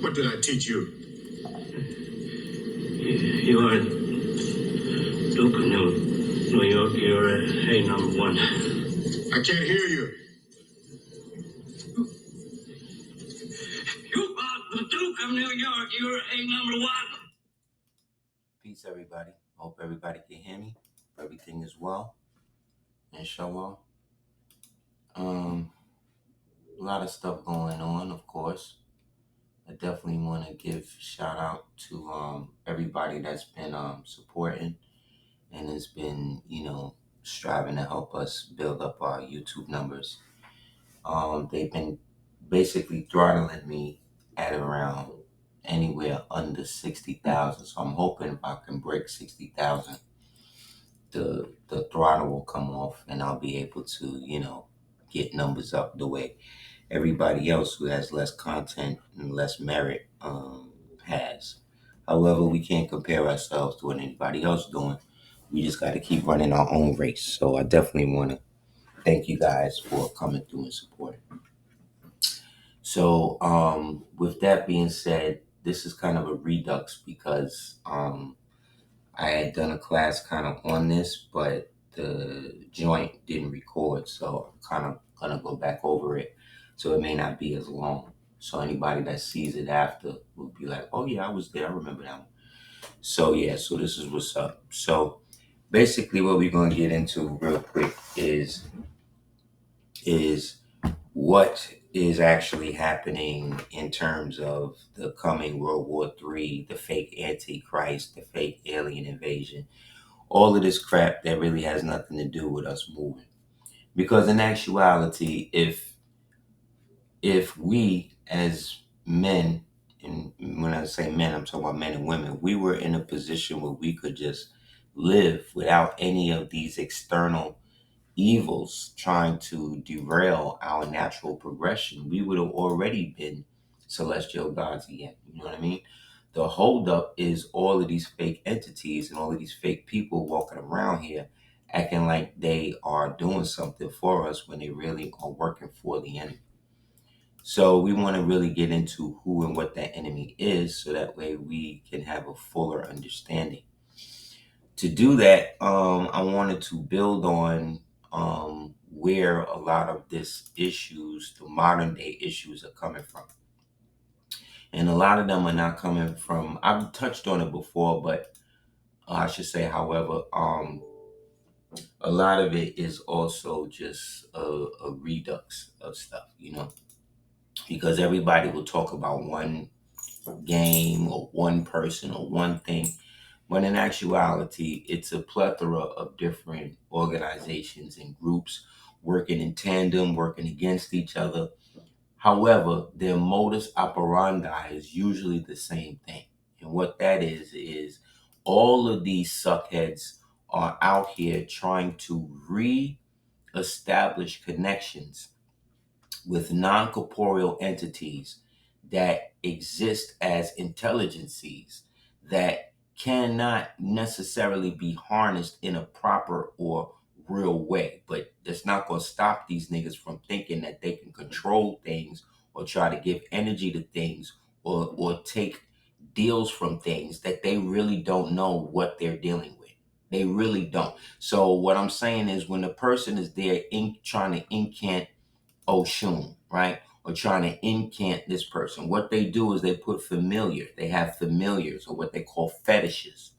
What did I teach you? You are Duke of New York. You're a number one. I can't hear you. You are the Duke of New York. You're a number one. Peace, everybody. Hope everybody can hear me. Everything is well. Inshallah. A lot of stuff going on, of course. I definitely want to give shout out to everybody that's been supporting and has been, striving to help us build up our YouTube numbers. They've been basically throttling me at around anywhere under 60,000. So I'm hoping if I can break 60,000, the throttle will come off and I'll be able to, get numbers up the way everybody else who has less content and less merit has. However, we can't compare ourselves to what anybody else doing. We just got to keep running our own race. So I definitely want to thank you guys for coming through and supporting. So with that being said, this is kind of a redux because I had done a class kind of on this, but the joint didn't record, so I'm kind of gonna go back over it. So it may not be as long. So anybody that sees it after will be like, "Oh yeah, I was there. I remember that one." So yeah, so this is what's up. So basically, what we're gonna get into real quick is what is actually happening in terms of the coming World War III, the fake Antichrist, the fake alien invasion, all of this crap that really has nothing to do with us moving. Because in actuality, if we as men, and when I say men, I'm talking about men and women, we were in a position where we could just live without any of these external evils trying to derail our natural progression, we would have already been celestial gods again. You know what I mean? The holdup is all of these fake entities and all of these fake people walking around here acting like they are doing something for us when they really are working for the enemy. So we want to really get into who and what that enemy is so that way we can have a fuller understanding. To do that, I wanted to build on where a lot of this issues, the modern day issues, are coming from. And a lot of them are not coming from, I've touched on it before, but I should say, however, a lot of it is also just a redux of stuff, because everybody will talk about one game or one person or one thing. When in actuality, it's a plethora of different organizations and groups working in tandem, working against each other. However, their modus operandi is usually the same thing. And what that is all of these suckheads are out here trying to re-establish connections with non-corporeal entities that exist as intelligencies that cannot necessarily be harnessed in a proper or real way. But that's not going to stop these niggas from thinking that they can control things or try to give energy to things or take deals from things that they really don't know what they're dealing with. They really don't. So what I'm saying is when the person is there trying to incant Oshun, right? Or trying to incant this person. What they do is they put they have familiars or what they call fetishes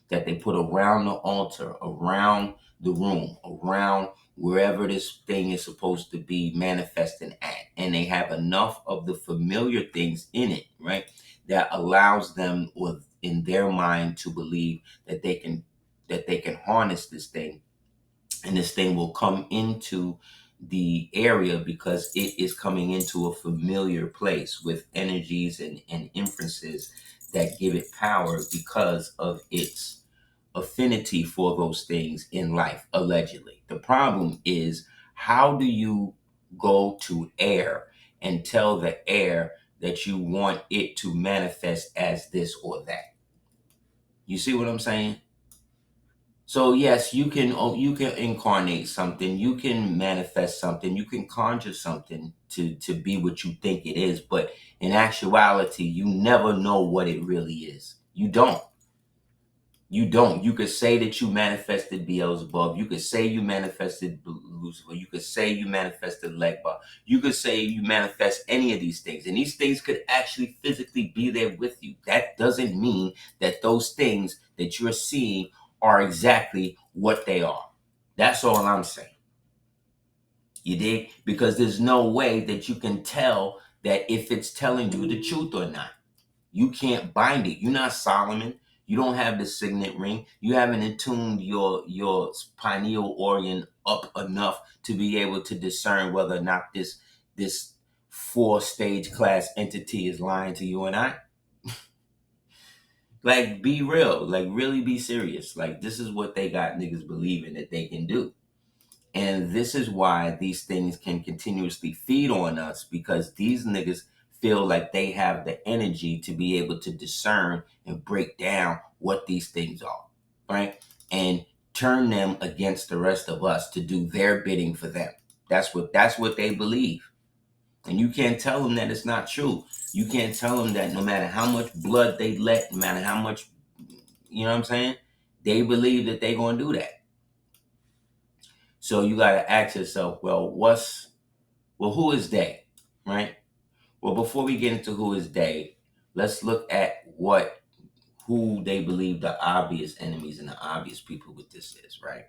that they put around the altar, around the room, around wherever this thing is supposed to be manifesting at. And they have enough of the familiar things in it, right? That allows them in their mind to believe that they can harness this thing and this thing will come into the area because it is coming into a familiar place with energies and inferences that give it power because of its affinity for those things in life, allegedly. The problem is, how do you go to air and tell the air that you want it to manifest as this or that? You see what I'm saying? So yes, you can incarnate something, you can manifest something, you can conjure something to be what you think it is, but in actuality, you never know what it really is. You don't. You don't. You could say that you manifested Beelzebub. You could say you manifested Lucifer. You could say you manifested Legba. You could say you manifest any of these things. And these things could actually physically be there with you. That doesn't mean that those things that you're seeing are exactly what they are. That's all I'm saying. You dig? Because there's no way that you can tell that if it's telling you the truth or not. You can't bind it. You're not Solomon. You don't have the signet ring. You haven't attuned your pineal organ up enough to be able to discern whether or not this four-stage class entity is lying to you and I. Like, be real. Like, really be serious. Like, this is what they got niggas believing that they can do. And this is why these things can continuously feed on us, because these niggas feel like they have the energy to be able to discern and break down what these things are, right? And turn them against the rest of us to do their bidding for them. That's what they believe. And you can't tell them that it's not true. You can't tell them that no matter how much blood they let, no matter how much, you know what I'm saying? They believe that they're going to do that. So you got to ask yourself, who is they, right? Well, before we get into who is they, let's look at who they believe the obvious enemies and the obvious people with this is, right?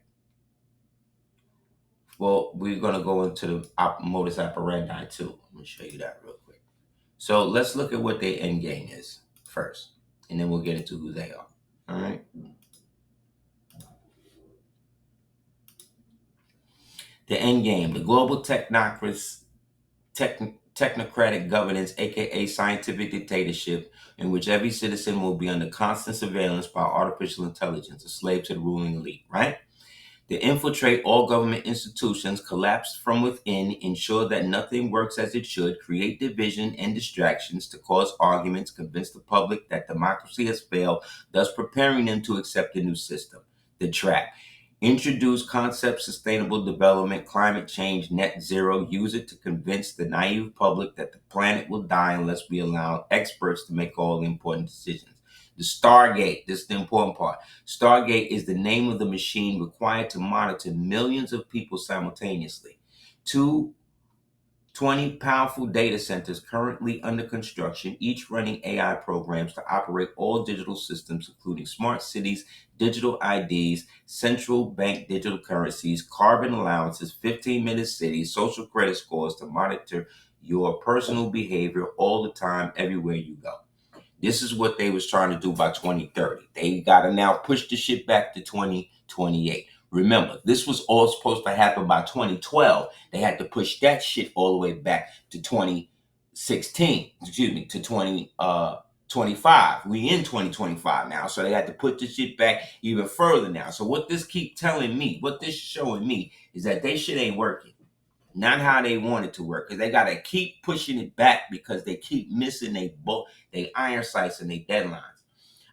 Well, we're going to go into the modus operandi too. I'm going to show you that real quick. So let's look at what their end game is first, and then we'll get into who they are. All right. The end game, the global technocratic governance, aka scientific dictatorship, in which every citizen will be under constant surveillance by artificial intelligence, a slave to the ruling elite, right? They infiltrate all government institutions, collapse from within, ensure that nothing works as it should, create division and distractions to cause arguments, convince the public that democracy has failed, thus preparing them to accept the new system. The trap. Introduce concept sustainable development, climate change, net zero. Use it to convince the naive public that the planet will die unless we allow experts to make all the important decisions. The Stargate, this is the important part. Stargate is the name of the machine required to monitor millions of people simultaneously. 20 powerful data centers currently under construction, each running AI programs to operate all digital systems, including smart cities, digital IDs, central bank digital currencies, carbon allowances, 15-minute cities, social credit scores to monitor your personal behavior all the time, everywhere you go. This is what they was trying to do by 2030. They got to now push the shit back to 2028. Remember, this was all supposed to happen by 2012. They had to push that shit all the way back to 2016. Excuse me, to 2025. We in 2025 now, so they had to put the shit back even further now. So what this keep telling me, what this showing me, is that they shit ain't working. Not how they want it to work, because they got to keep pushing it back because they keep missing they iron sights and they deadlines.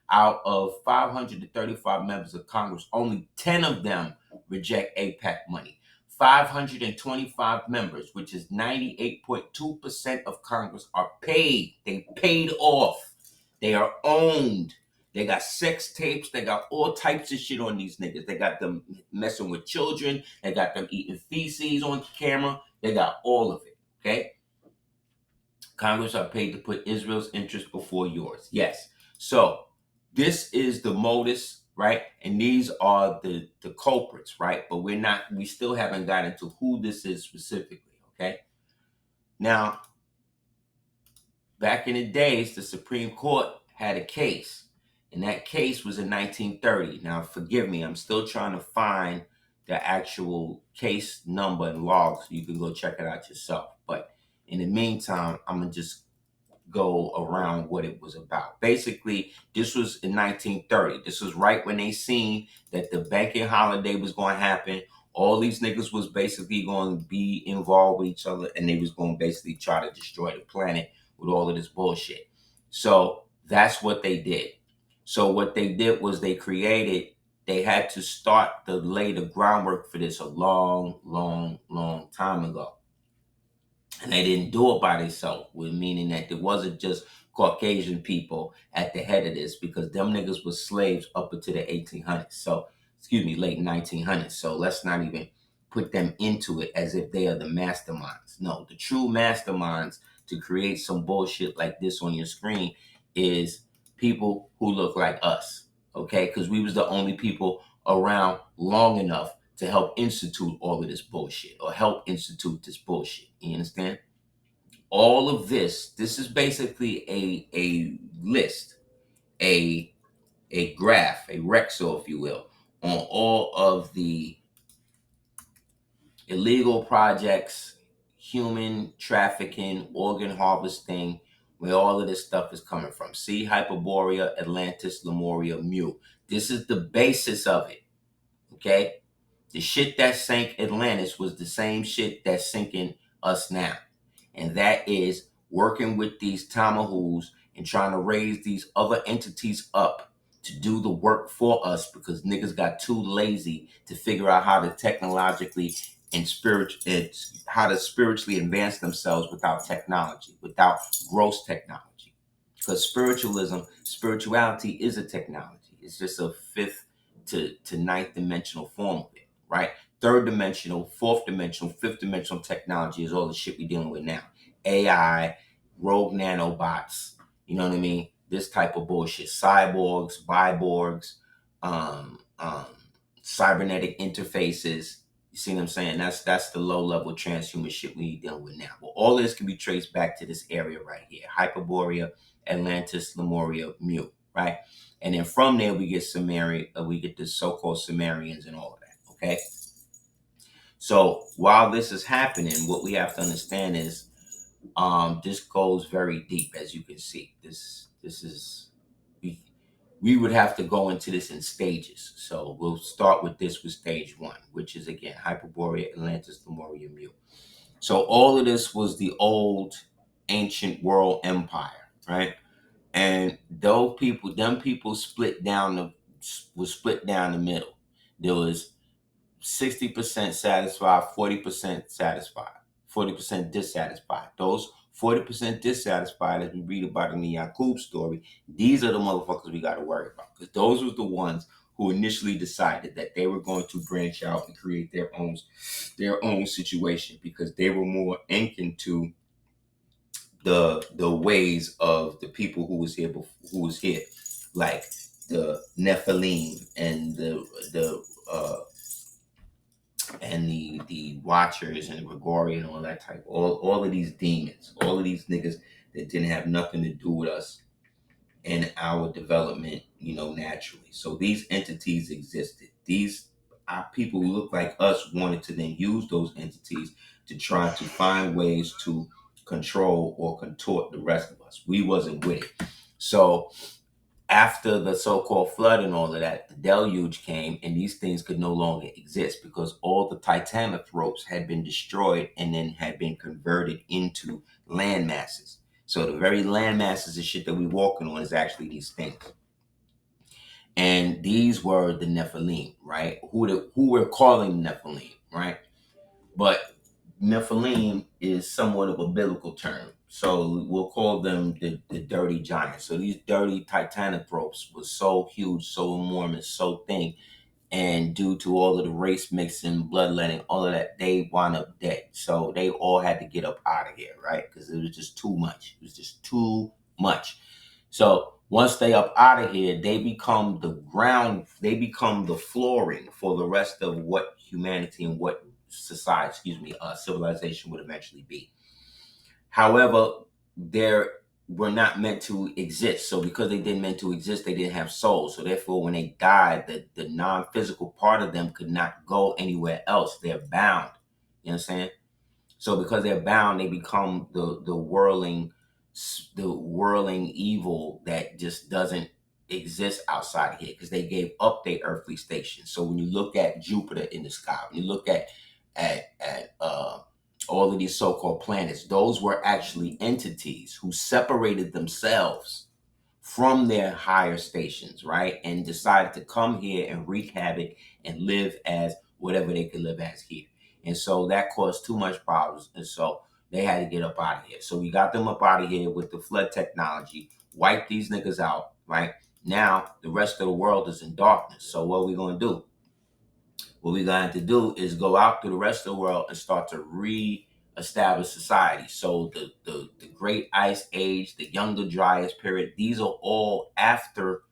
Out of 535 members of Congress, only 10 of them reject APAC money. 525 members, which is 98.2% of Congress, are paid. They paid off. They are owned. They got sex tapes. They got all types of shit on these niggas. They got them messing with children. They got them eating feces on camera. They got all of it. Okay? Congress are paid to put Israel's interest before yours. Yes. So this is the modus, right? And these are the culprits, right? But we still haven't gotten to who this is specifically. Okay. Now, back in the days, the Supreme Court had a case, and that case was in 1930. Now, forgive me, I'm still trying to find the actual case number and log so you can go check it out yourself. But in the meantime, I'm going to just go around what it was about. Basically, this was in 1930. This was right when they seen that the banking holiday was going to happen. All these niggas was basically going to be involved with each other, and they was going to basically try to destroy the planet with all of this bullshit. So that's what they did. So what they did was they created they had to start to lay the groundwork for this a long, long, long time ago. And they didn't do it by themselves, meaning that there wasn't just Caucasian people at the head of this, because them niggas was slaves up into the 1800s. So, late 1900s. So let's not even put them into it as if they are the masterminds. No, the true masterminds to create some bullshit like this on your screen is people who look like us, okay? Because we was the only people around long enough to help institute all of this bullshit, or help institute this bullshit. You understand? All of this is basically a list, a graph, a Rexo, if you will, on all of the illegal projects, human trafficking, organ harvesting, where all of this stuff is coming from. See, Hyperborea, Atlantis, Lemuria, Mu. This is the basis of it. Okay? The shit that sank Atlantis was the same shit that's sinking us now. And that is working with these Tamahoos and trying to raise these other entities up to do the work for us, because niggas got too lazy to figure out how to technologically and how to spiritually advance themselves without technology, without gross technology. Because spirituality is a technology. It's just a fifth to ninth dimensional form of it, right? Third dimensional, fourth dimensional, fifth dimensional technology is all the shit we're dealing with now. AI, rogue nanobots, you know what I mean? This type of bullshit. Cyborgs, biborgs, cybernetic interfaces. You see what I'm saying? That's the low level transhuman shit we dealing with now. Well, all this can be traced back to this area right here. Hyperborea, Atlantis, Lemuria, Mu, right? And then from there we get Sumerian, we get the so-called Sumerians and all of that. Okay. So while this is happening, what we have to understand is this goes very deep, as you can see. This is we would have to go into this in stages. So we'll start with this with stage one, which is again Hyperborea, Atlantis, Lemuria, Mu. So all of this was the old ancient world empire, right? And them people was split down the middle. There was 60% satisfied, 40% satisfied, 40% dissatisfied. Those 40% dissatisfied, as we read about in the Yaqub story, these are the motherfuckers we got to worry about, because those were the ones who initially decided that they were going to branch out and create their own situation, because they were more akin to the ways of the people who was here, like the Nephilim and the Watchers and the Gregorian and all that type, all of these demons, all of these niggas that didn't have nothing to do with us and our development, naturally. So these entities existed. These people who look like us wanted to then use those entities to try to find ways to control or contort the rest of us. We wasn't with it. So after the so-called flood and all of that, the deluge came, and these things could no longer exist, because all the titanothropes had been destroyed and then had been converted into land masses. So the very land masses and shit that we walking on is actually these things. And these were the Nephilim, right? Who we're calling Nephilim, right? But Nephilim is somewhat of a biblical term. So we'll call them the dirty giants. So these dirty titanothropes was so huge, so enormous, so thin. And due to all of the race mixing, bloodletting, all of that, they wound up dead. So they all had to get up out of here, right? Because it was just too much. It was just too much. So once they up out of here, they become the ground, they become the flooring for the rest of what humanity and what civilization would eventually be. However, they were not meant to exist. So because they didn't meant to exist, they didn't have souls. So therefore, when they died, the non-physical part of them could not go anywhere else. They're bound. You know what I'm saying? So because they're bound, they become the whirling evil that just doesn't exist outside of here, because they gave up their earthly station. So when you look at Jupiter in the sky, when you look at all of these so-called planets, those were actually entities who separated themselves from their higher stations, right? And decided to come here and wreak havoc and live as whatever they could live as here. And so that caused too much problems. And so they had to get up out of here. So we got them up out of here with the flood technology, wiped these niggas out, right? Now the rest of the world is in darkness. So what are we going to do? What we got to do is go out to the rest of the world and start to re-establish society. So the Great Ice Age, the Younger Dryas period, these are all after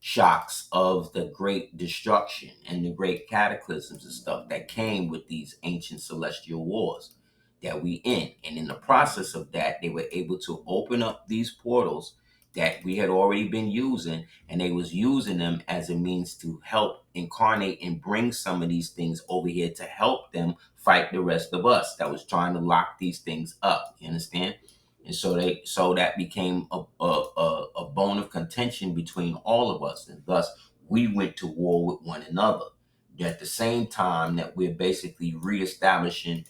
shocks of the Great Destruction and the Great Cataclysms and stuff that came with these ancient celestial wars that we in. And in the process of that, they were able to open up these portals that we had already been using, and they was using them as a means to help incarnate and bring some of these things over here to help them fight the rest of us that was trying to lock these things up. You understand? And so that became a bone of contention between all of us, and thus we went to war with one another. At the same time that we're basically reestablishing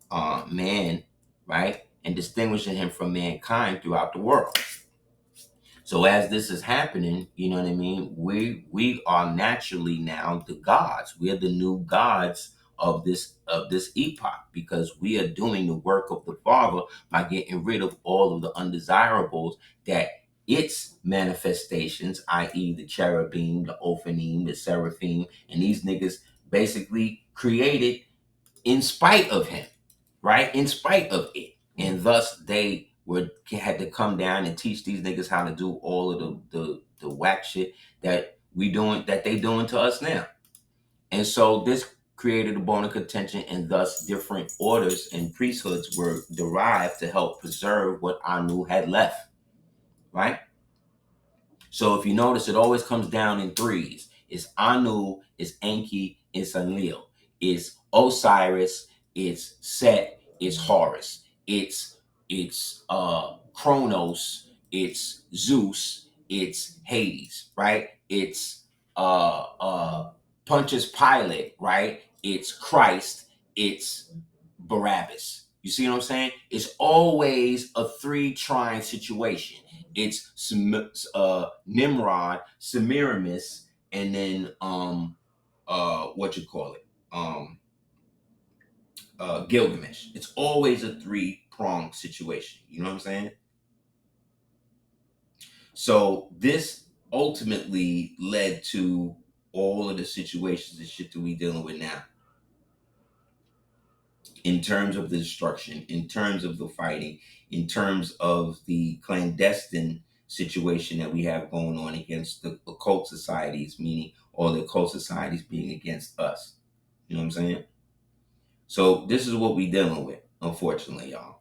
man, right, and distinguishing him from mankind throughout the world. So as this is happening, you know what I mean? We are naturally now the gods. We're the new gods of this epoch, because we are doing the work of the Father by getting rid of all of the undesirables that its manifestations, i.e., the cherubim, the ophanim, the seraphim, and these niggas basically created in spite of him, right? In spite of it. And thus they had to come down and teach these niggas how to do all of the whack shit that they doing to us now. And so this created a bone of contention, and thus different orders and priesthoods were derived to help preserve what Anu had left, right? So if you notice, it always comes down in threes. It's Anu, it's Enki, it's Enlil. It's Osiris, it's Set, it's Horus. It's Kronos, it's Zeus, it's Hades, right? It's Pontius Pilate, right? It's Christ, it's Barabbas. You see what I'm saying? It's always a three-trying situation. It's Nimrod, Semiramis, and then what you call it? Gilgamesh. It's always a three-pronged situation. You know what I'm saying? So this ultimately led to all of the situations and shit that we dealing with now. In terms of the destruction, in terms of the fighting, in terms of the clandestine situation that we have going on against the occult societies, meaning all the occult societies being against us. You know what I'm saying? So this is what we dealing with, unfortunately, y'all.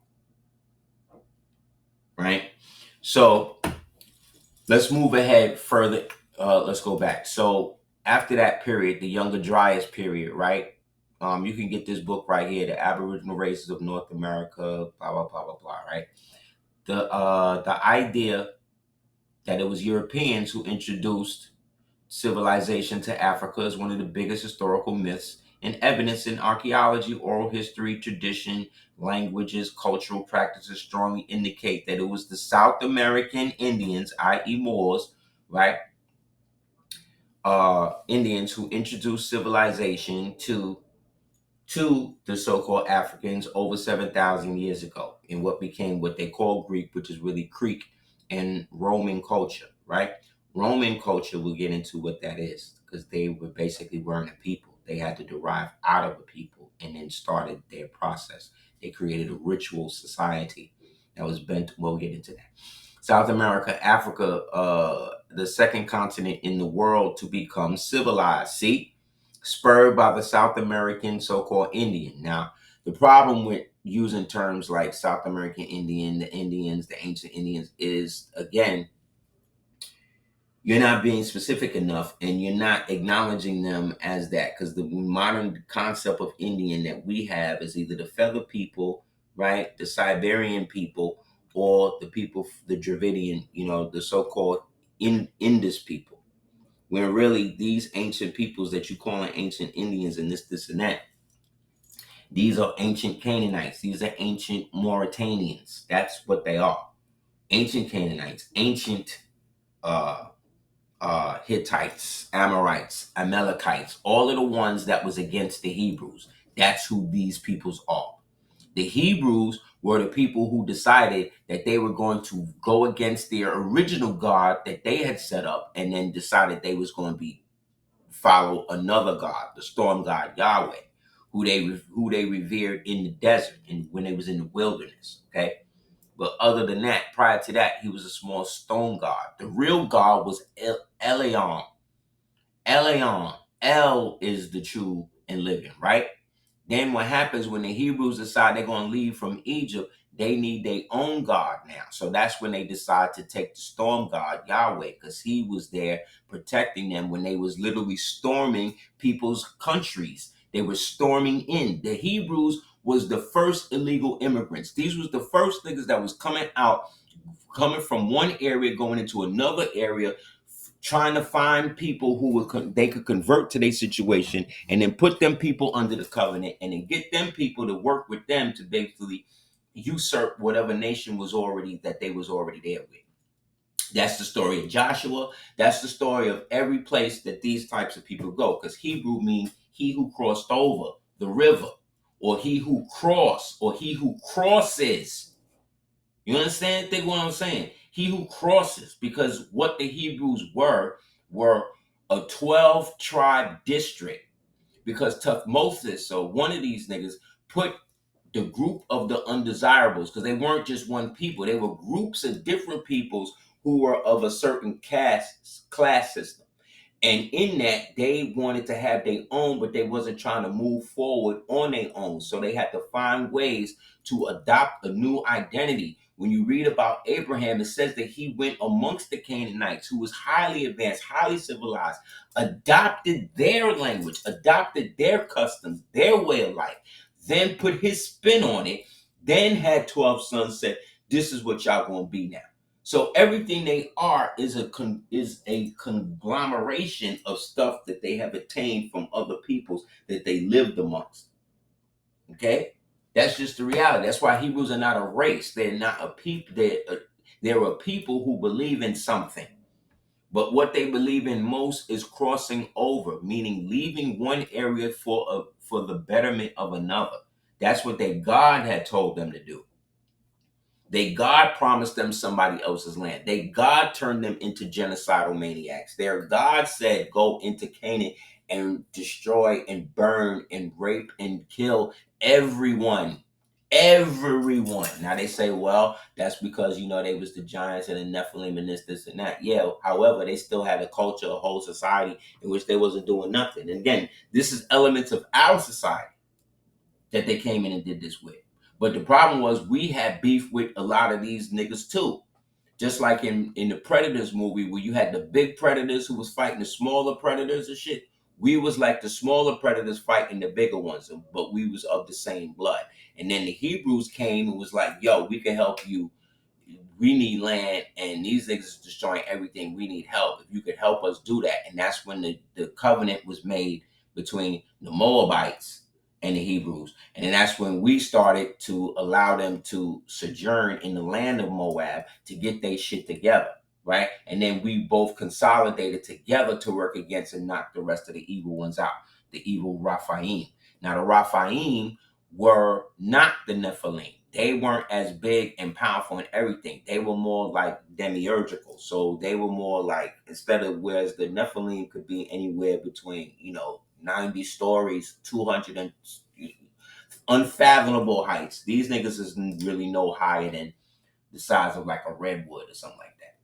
Right? So let's move ahead further. Let's go back. So after that period, the Younger Dryas period, right? You can get this book right here, The Aboriginal Races of North America, blah, blah, blah, blah, blah, right? The idea that it was Europeans who introduced civilization to Africa is one of the biggest historical myths, and evidence in archaeology, oral history, tradition, languages, cultural practices strongly indicate that it was the South American Indians, i.e. Moors, right? Indians who introduced civilization to the so-called Africans over 7,000 years ago in what became what they call Greek, which is really Creek and Roman culture, right? Roman culture, we'll get into what that is, because they weren't a people. They had to derive out of a people and then started their process. They created a ritual society that was bent. We'll get into that. South America, Africa, the second continent in the world to become civilized. See? Spurred by the South American so-called Indian. Now, the problem with using terms like South American Indian, the Indians, the ancient Indians is, again, you're not being specific enough and you're not acknowledging them as that, because the modern concept of Indian that we have is either the feather people, right, the Siberian people, or the people, the Dravidian, the so-called Indus people. When really these ancient peoples that you calling ancient Indians and this and that, these are ancient Canaanites. These are ancient Mauritanians. That's what they are. Ancient Canaanites, ancient Hittites, Amorites, Amalekites, all of the ones that was against the Hebrews. That's who these peoples are. The Hebrews were the people who decided that they were going to go against their original God that they had set up, and then decided they was going to follow another God, the storm god Yahweh, who they revered in the desert and when they was in the wilderness. Okay. But other than that, prior to that, he was a small stone god. The real God was Elion. Elion. El is the true and living, right? Then what happens when the Hebrews decide they're going to leave from Egypt, they need their own God now. So that's when they decide to take the storm god, Yahweh, because he was there protecting them when they was literally storming people's countries. They were storming in. The Hebrews was the first illegal immigrants. These was the first niggas that was coming out, coming from one area, going into another area, trying to find people who they could convert to their situation, and then put them people under the covenant, and then get them people to work with them to basically usurp whatever nation was already that they was already there with. That's the story of Joshua. That's the story of every place that these types of people go, because Hebrew means he who crossed over the river, or he who crossed, or he who crosses. You understand? Think what I'm saying? He who crosses, because what the Hebrews were a 12 tribe district. Because Tuthmosis, so one of these niggas, put the group of the undesirables, because they weren't just one people, they were groups of different peoples who were of a certain class system. And in that, they wanted to have their own, but they wasn't trying to move forward on their own. So they had to find ways to adopt a new identity. When you read about Abraham, it says that he went amongst the Canaanites, who was highly advanced, highly civilized, adopted their language, adopted their customs, their way of life, then put his spin on it, then had 12 sons, said, this is what y'all gonna be now. So everything they are is a conglomeration of stuff that they have attained from other peoples that they lived amongst. Okay, that's just the reality. That's why Hebrews are not a race. They're not a people. They're a people who believe in something. But what they believe in most is crossing over, meaning leaving one area for the betterment of another. That's what their God had told them to do. They God promised them somebody else's land. They God turned them into genocidal maniacs. Their God said, go into Canaan and destroy and burn and rape and kill everyone. Everyone. Now they say, well, that's because, they was the giants and the Nephilim and this and that. Yeah. However, they still had a culture, a whole society in which they wasn't doing nothing. And again, this is elements of our society that they came in and did this with. But the problem was we had beef with a lot of these niggas too. Just like in the Predators movie, where you had the big predators who was fighting the smaller predators and shit. We was like the smaller predators fighting the bigger ones, but we was of the same blood. And then the Hebrews came and was like, yo, we can help you. We need land, and these niggas is destroying everything. We need help. If you could help us do that. And that's when the covenant was made between the Moabites and the Hebrews. And then that's when we started to allow them to sojourn in the land of Moab to get their shit together, right? And then we both consolidated together to work against and knock the rest of the evil ones out, the evil Raphaim. Now, the Raphaim were not the Nephilim. They weren't as big and powerful and everything. They were more like demiurgical. So they were more like, instead of, whereas the Nephilim could be anywhere between, 90 stories, 200 and unfathomable heights. These niggas is really no higher than the size of like a redwood or something like that.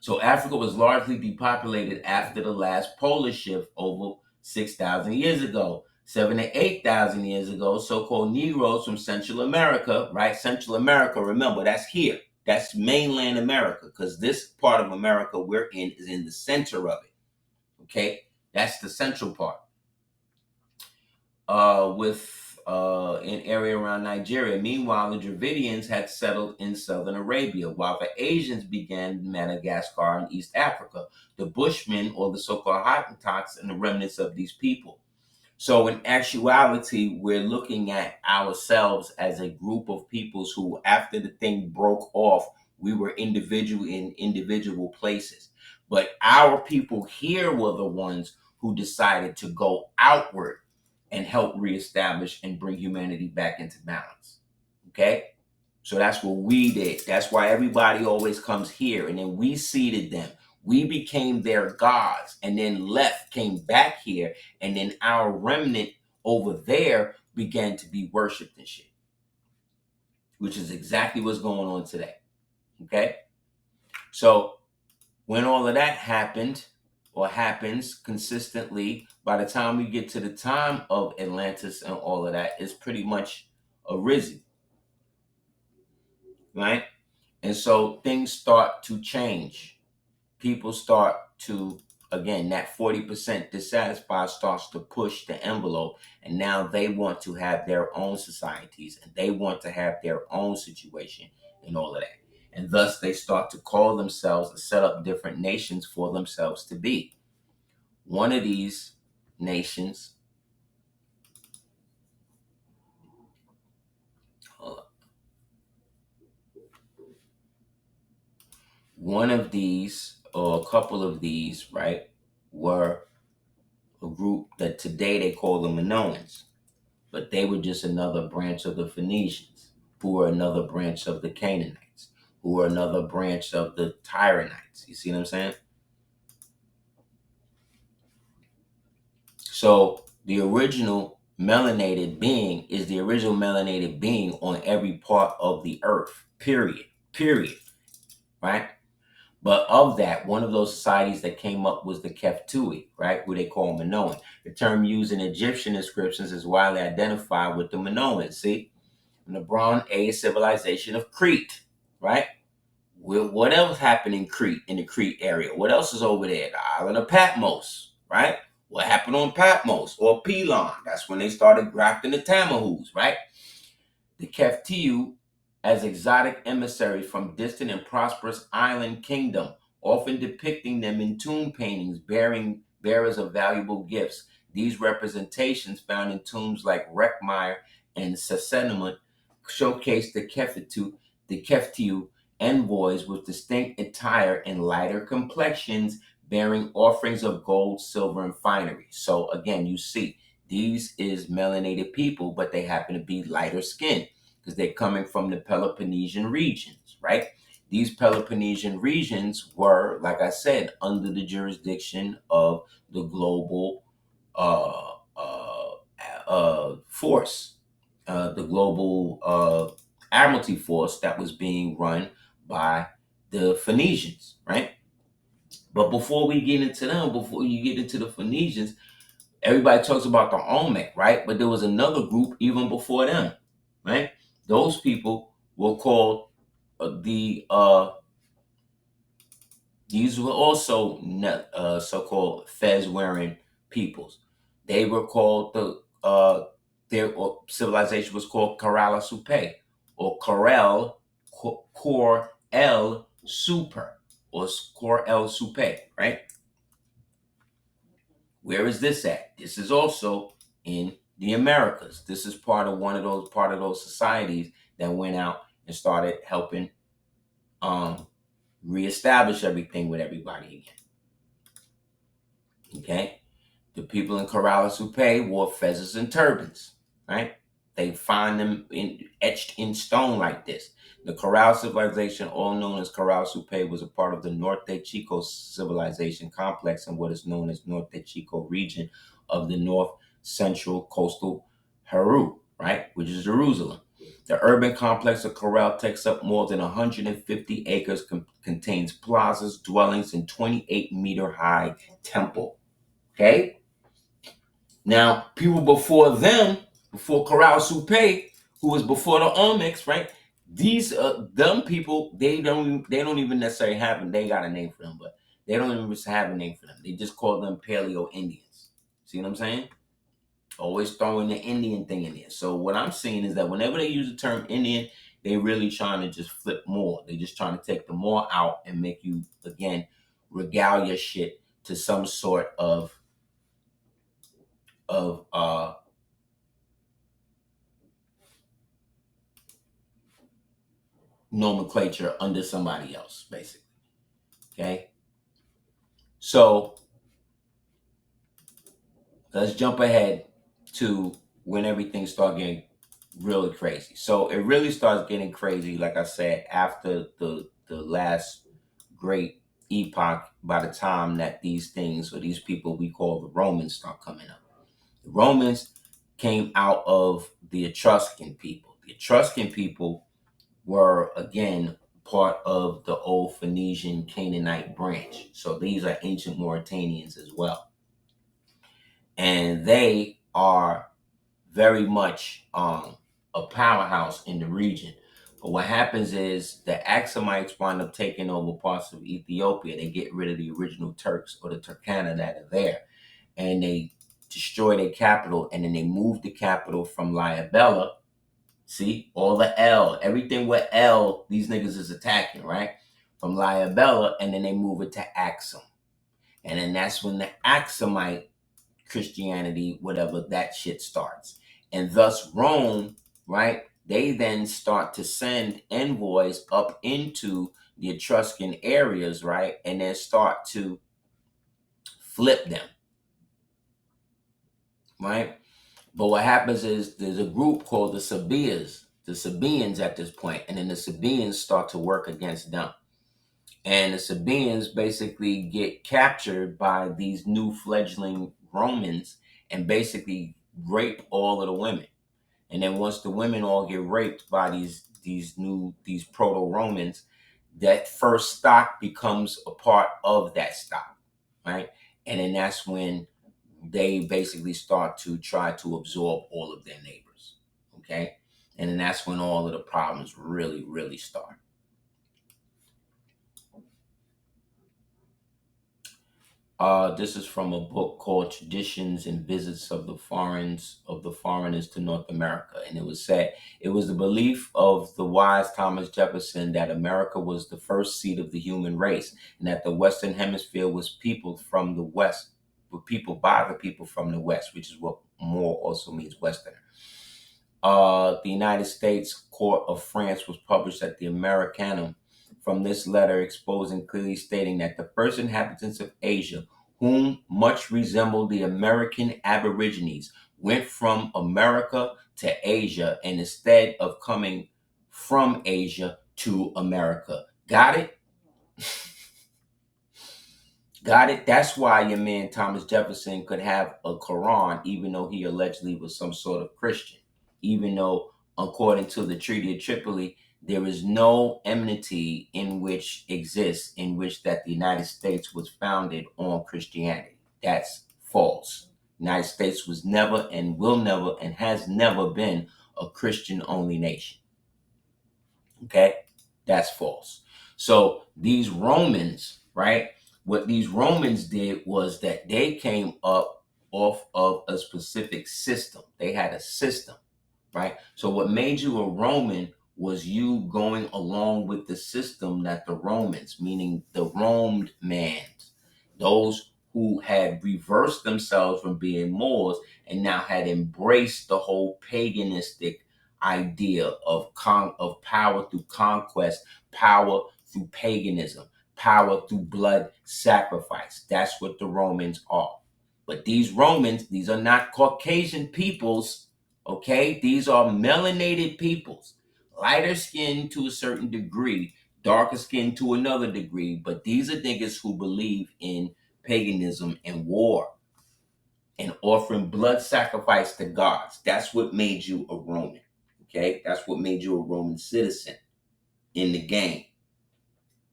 So Africa was largely depopulated after the last polar shift over 6,000 years ago. 7,000 to 8,000 years ago, so-called Negroes from Central America, right? Central America, remember, that's here. That's mainland America, because this part of America we're in is in the center of it. Okay? That's the central part. With an area around Nigeria. Meanwhile, the Dravidians had settled in southern Arabia, while the Asians began Madagascar and East Africa. The Bushmen, or the so-called Hottentots, and the remnants of these people. So in actuality, we're looking at ourselves as a group of peoples who, after the thing broke off, We were individual in individual places. But our people here were the ones who decided to go outward and help reestablish and bring humanity back into balance. Okay? So that's what we did. That's why everybody always comes here. And then we seeded them. We became their gods and then left, came back here. And then our remnant over there began to be worshiped and shit, which is exactly what's going on today. Okay? So when all of that happened or happens consistently, by the time we get to the time of Atlantis and all of that, it's pretty much arisen. Right? And so things start to change. People start to, again, that 40% dissatisfied starts to push the envelope. And now they want to have their own societies and they want to have their own situation and all of that. And thus they start to call themselves and set up different nations for themselves to be. One of these nations, one of these, or a couple of these, right, were a group that today they call the Minoans, but they were just another branch of the Phoenicians, who were another branch of the Canaanites, who were another branch of the Tyranites. You see what I'm saying? So the original melanated being is the original melanated being on every part of the earth, period, right? But of that, one of those societies that came up was the Keftui, right, who they call Minoan. The term used in Egyptian inscriptions is widely identified with the Minoans, see? In the Bronze Age civilization of Crete, right? Well, what else happened in Crete, in the Crete area? What else is over there? The island of Patmos, right? What happened on Patmos or Pelon? That's when they started grafting the Tamahus, right? The Keftiu as exotic emissaries from distant and prosperous island kingdom, often depicting them in tomb paintings bearing bearers of valuable gifts. These representations found in tombs like Rekmire and Sesenimut showcase the Keftiu envoys with distinct attire and lighter complexions, bearing offerings of gold, silver, and finery. So again, you see, these is melanated people, but they happen to be lighter skinned because they're coming from the Peloponnesian regions, right? These Peloponnesian regions were, like I said, under the jurisdiction of the global force, the global admiralty force that was being run by the Phoenicians, right? But before we get into them, before you get into the Phoenicians, everybody talks about the Olmec, right? But there was another group even before them, right? Those people were called these were also so-called fez-wearing peoples. They were called their civilization was called Karala Supe or Kor El Super or Kor El Supe, right? Where is this at? This is also in the Americas. This is part of those societies that went out and started helping reestablish everything with everybody again. Okay? The people in Corrales Supe wore fezzes and turbans, right? They find them etched in stone like this. The Corral civilization, all known as Corral Supe, was a part of the Norte Chico civilization complex in what is known as Norte Chico region of the north central coastal Peru, right, which is Jerusalem. The urban complex of Corral takes up more than 150 acres, contains plazas, dwellings, and 28-meter high temple. Okay? Now, people before them, before Corral Supe, who was before the Olmecs, right? These them people, they don't even necessarily have they got a name for them, but they don't even have a name for them. They just call them Paleo Indians. See what I'm saying? Always throwing the Indian thing in there. So what I'm seeing is that whenever they use the term Indian, they really trying to just flip more. They just trying to take the more out and make you again regale your shit to some sort of nomenclature under somebody else, basically. Okay? So let's jump ahead to when everything started getting really crazy. So it really starts getting crazy, like I said, after the last great epoch, by the time that these things or these people we call the Romans start coming up. The Romans came out of the Etruscan people. The Etruscan people were, again, part of the old Phoenician Canaanite branch. So these are ancient Mauritanians as well. And they are very much a powerhouse in the region. But what happens is the Axumites wind up taking over parts of Ethiopia. They get rid of the original Turks or the Turkana that are there. And they destroy their capital. And then they move the capital from Liabella. See, all the L, everything with L, these niggas is attacking, right? From Liabella, and then they move it to Axum. And then that's when the Axumite Christianity, whatever, that shit starts. And thus Rome, right, they then start to send envoys up into the Etruscan areas, right, and then start to flip them, right? But what happens is there's a group called the Sabaeans at this point, and then the Sabaeans start to work against them. And the Sabaeans basically get captured by these new fledgling Romans and basically rape all of the women. And then once the women all get raped by these proto-Romans, that first stock becomes a part of that stock, right? And then that's when they basically start to try to absorb all of their neighbors, okay? And then that's when all of the problems really, really start. This is from a book called Traditions and Visits of the Foreigners to North America. And it was said, it was the belief of the wise Thomas Jefferson that America was the first seat of the human race, and that the Western Hemisphere was peopled from the West, were peopled by the people from the West, which is what Moor also means Westerner. The United States Court of France was published at the Americanum. From this letter exposing clearly stating that the first inhabitants of Asia, whom much resembled the American Aborigines, went from America to Asia, and instead of coming from Asia to America. Got it? Got it? That's why your man Thomas Jefferson could have a Quran, even though he allegedly was some sort of Christian. Even though, according to the Treaty of Tripoli, there is no enmity in which exists in which that the United States was founded on Christianity. That's false. The United States was never and will never and has never been a Christian-only nation. Okay? That's false. So these Romans, right? What these Romans did was that they came up off of a specific system. They had a system, right? So what made you a Roman was you going along with the system that the Romans, meaning the roamed mans, those who had reversed themselves from being Moors and now had embraced the whole paganistic idea of power through conquest, power through paganism, power through blood sacrifice. That's what the Romans are. But these Romans, these are not Caucasian peoples. Okay, these are melanated peoples, lighter skin to a certain degree, darker skin to another degree, but these are niggas who believe in paganism and war and offering blood sacrifice to gods. That's what made you a Roman. Okay, that's what made you a Roman citizen in the game.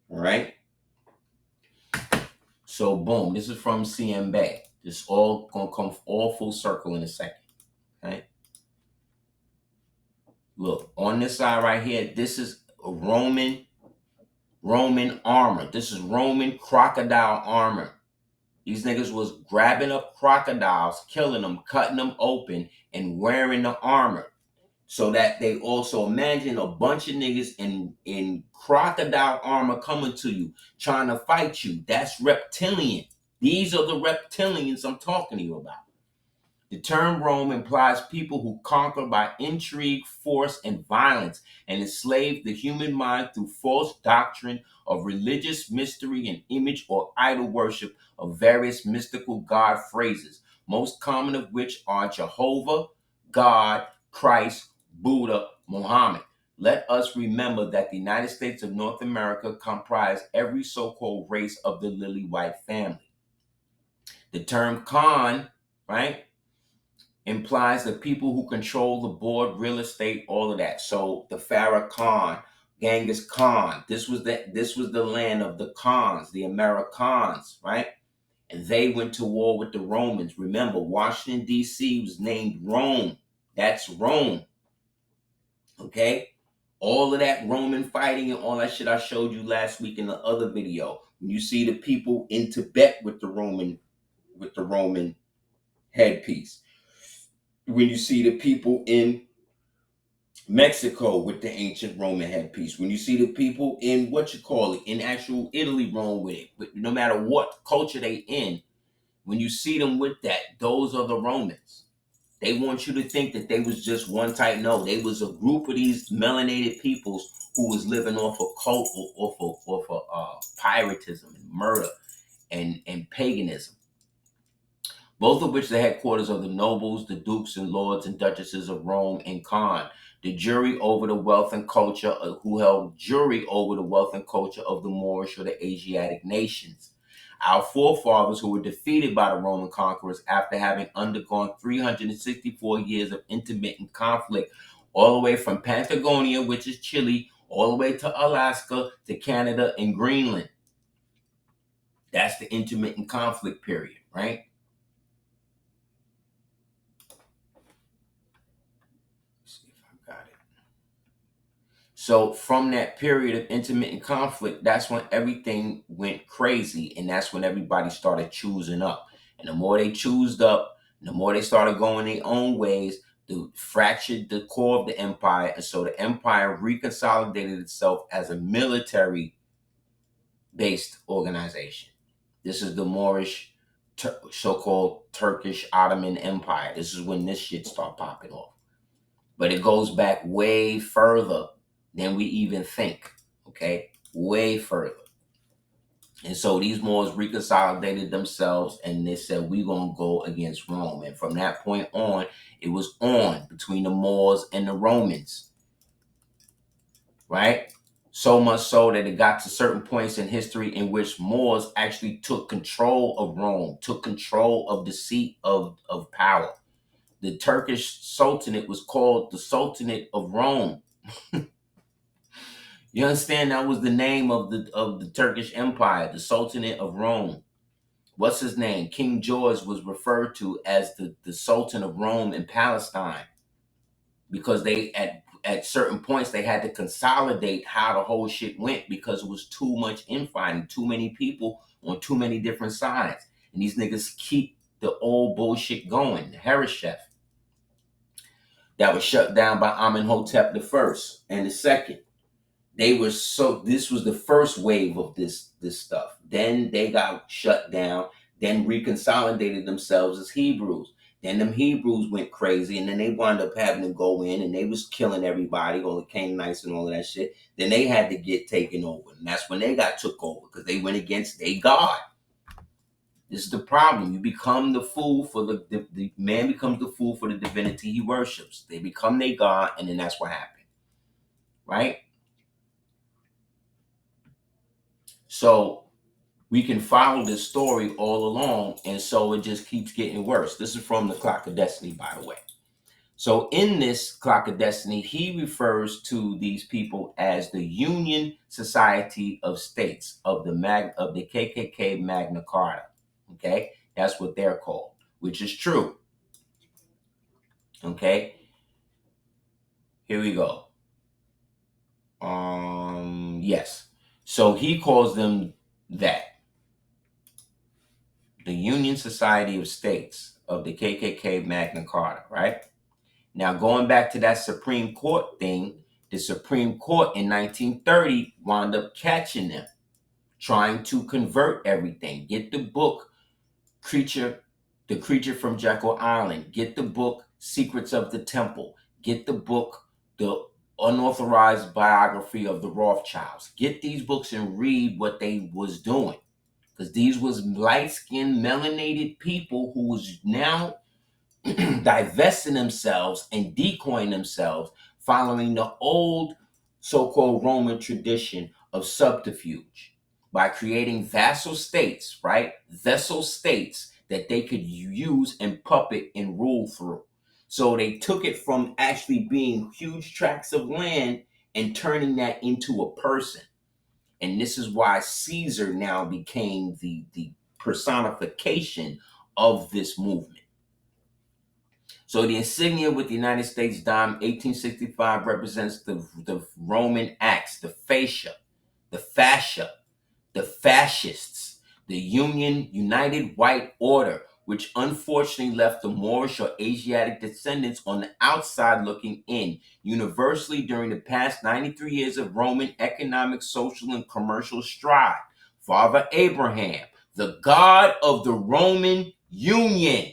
All right. So boom, this is from CM Bay. This all gonna come all full circle in a second. Okay. Look, on this side right here, this is a Roman armor. This is Roman crocodile armor. These niggas was grabbing up crocodiles, killing them, cutting them open, and wearing the armor. So that they also imagine a bunch of niggas in crocodile armor coming to you, trying to fight you. That's reptilian. These are the reptilians I'm talking to you about. The term Rome implies people who conquer by intrigue, force, and violence and enslave the human mind through false doctrine of religious mystery and image or idol worship of various mystical God phrases, most common of which are Jehovah, God, Christ, Buddha, Muhammad. Let us remember that the United States of North America comprise every so-called race of the lily white family. The term Khan, right, implies the people who control the board, real estate, all of that. So the Pharaoh Khan, Genghis Khan, this was the land of the Khans, the Americans, right? And they went to war with the Romans. Remember, Washington, D.C. was named Rome. That's Rome. Okay? All of that Roman fighting and all that shit I showed you last week in the other video. When you see the people in Tibet with the Roman headpiece. When you see the people in Mexico with the ancient Roman headpiece. When you see the people in in actual Italy, Rome with it. But no matter what culture they in, when you see them with that, those are the Romans. They want you to think that they was just one type. No, they was a group of these melanated peoples who was living off of cult, off of piratism and murder and paganism. Both of which the headquarters of the nobles, the dukes and lords and duchesses of Rome and Khan. The jury over the wealth and culture, who held jury over the wealth and culture of the Moorish or the Asiatic nations. Our forefathers who were defeated by the Roman conquerors after having undergone 364 years of intermittent conflict, all the way from Patagonia, which is Chile, all the way to Alaska, to Canada and Greenland. That's the intermittent conflict period, right? So from that period of intermittent conflict, that's when everything went crazy. And that's when everybody started choosing up. And the more they choosed up, the more they started going their own ways, they fractured the core of the empire. And so the empire reconsolidated itself as a military-based organization. This is the Moorish, so-called Turkish Ottoman Empire. This is when this shit started popping off. But it goes back way further than we even think, okay? Way further. And so these Moors reconsolidated themselves and they said, we're going to go against Rome. And from that point on, it was on between the Moors and the Romans, right? So much so that it got to certain points in history in which Moors actually took control of Rome, took control of the seat of power. The Turkish Sultanate was called the Sultanate of Rome. You understand? That was the name of the Turkish Empire, the Sultanate of Rome. What's his name? King George was referred to as the Sultan of Rome in Palestine because they at certain points they had to consolidate how the whole shit went because it was too much infighting, too many people on too many different sides, and these niggas keep the old bullshit going. The Hereshef that was shut down by Amenhotep the first and the second. This was the first wave of this stuff. Then they got shut down, then reconsolidated themselves as Hebrews. Then them Hebrews went crazy, and then they wound up having to go in, and they was killing everybody, all the Canaanites and all of that shit. Then they had to get taken over, and that's when they got took over, because they went against their God. This is the problem. You become the fool for the man becomes the fool for the divinity he worships. They become their God, and then that's what happened, right? So we can follow this story all along, and so it just keeps getting worse. This is from the Clock of Destiny, by the way. So in this Clock of Destiny, he refers to these people as the Union Society of States of the KKK Magna Carta. Okay, that's what they're called, which is true. Okay, here we go. Yes. So he calls them that. The Union Society of States of the KKK Magna Carta, right? Now, going back to that Supreme Court thing, the Supreme Court in 1930 wound up catching them, trying to convert everything. Get the book, Creature The Creature from Jekyll Island. Get the book Secrets of the Temple. Get the book The Unauthorized Biography of the Rothschilds. Get these books and read what they was doing. Because these was light-skinned, melanated people who was now divesting themselves and decoying themselves, following the old so-called Roman tradition of subterfuge by creating vassal states, right? Vessel states that they could use and puppet and rule through. So they took it from actually being huge tracts of land and turning that into a person. And this is why Caesar now became the personification of this movement. So the insignia with the United States dime 1865 represents the Roman axe, the fascia, the fascia, the fascists, the United White Order, which unfortunately left the Moorish or Asiatic descendants on the outside looking in. Universally, during the past 93 years of Roman economic, social, and commercial stride, Father Abraham, the God of the Roman Union,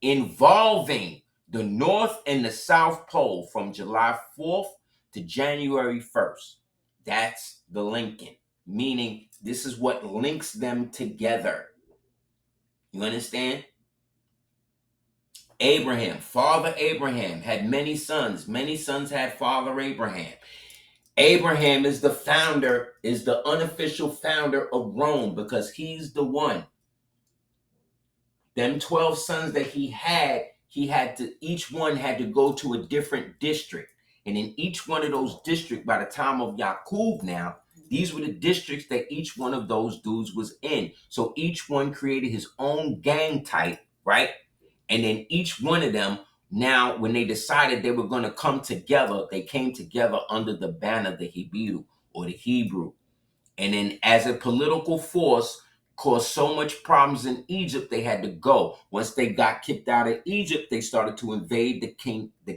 involving the North and the South Pole from July 4th to January 1st. That's the linking, meaning this is what links them together. You understand? Abraham, Father Abraham, had many sons. Many sons had Father Abraham. Abraham is the founder, is the unofficial founder of Rome because he's the one. Them 12 sons that he had to, each one had to go to a different district. And in each one of those districts, by the time of Yaqub now, these were the districts that each one of those dudes was in. So each one created his own gang type, right? And then each one of them, now when they decided they were going to come together, they came together under the banner, the Hebrew or the Hebrew. And then as a political force, caused so much problems in Egypt, they had to go. Once they got kicked out of Egypt, they started to invade the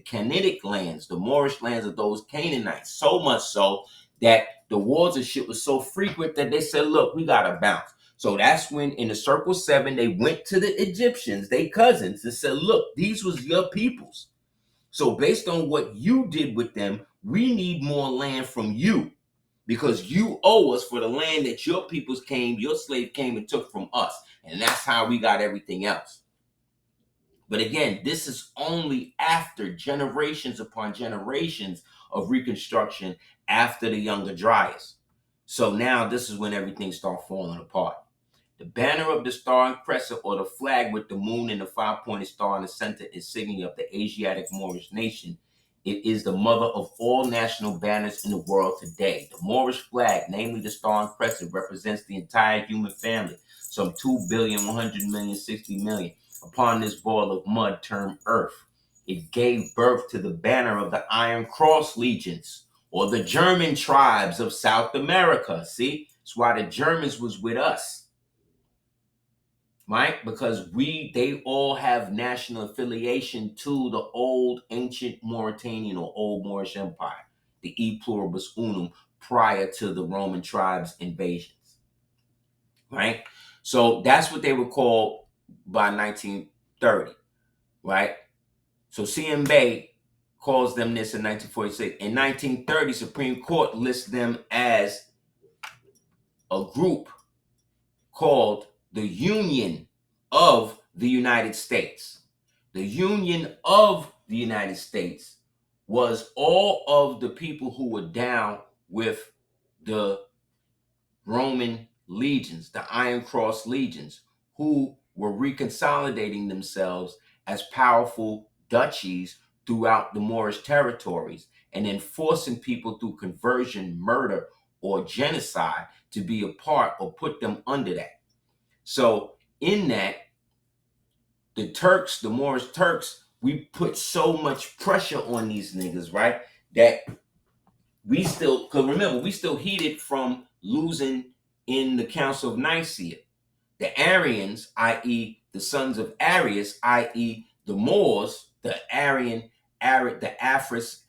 Canaanitic lands, the Moorish lands of those Canaanites. So much so that the wars and shit was so frequent that they said, look, we got to bounce. So that's when in the Circle 7, they went to the Egyptians, they cousins, and said, look, these was your peoples. So based on what you did with them, we need more land from you, because you owe us for the land that your peoples came, your slave came and took from us. And that's how we got everything else. But again, this is only after generations upon generations of reconstruction after the Younger Dryas. So now this is when everything starts falling apart. The banner of the Star and Crescent, or the flag with the moon and the five-pointed star in the center, insignia of the Asiatic Moorish nation. It is the mother of all national banners in the world today. The Moorish flag, namely the Star and Crescent, represents the entire human family, some 2,100,000,060,000,000, upon this ball of mud termed Earth. It gave birth to the banner of the Iron Cross legions, or the German tribes of South America. See, that's why the Germans was with us. Right? Because they all have national affiliation to the old ancient Mauritanian or old Moorish Empire, the E pluribus unum, prior to the Roman tribes invasions. Right? So that's what they were called by 1930. Right? So CMB calls them this in 1946. In 1930, Supreme Court lists them as a group called the Union of the United States. The Union of the United States was all of the people who were down with the Roman legions, the Iron Cross legions, who were reconsolidating themselves as powerful duchies throughout the Moorish territories, and then forcing people through conversion, murder, or genocide to be a part or put them under that. So in that, the Turks, the Moorish Turks, we put so much pressure on these niggas, right? That we still, because remember, we still heated from losing in the Council of Nicaea. The Arians, i.e. the sons of Arius, i.e. the Moors, the Aryan Afris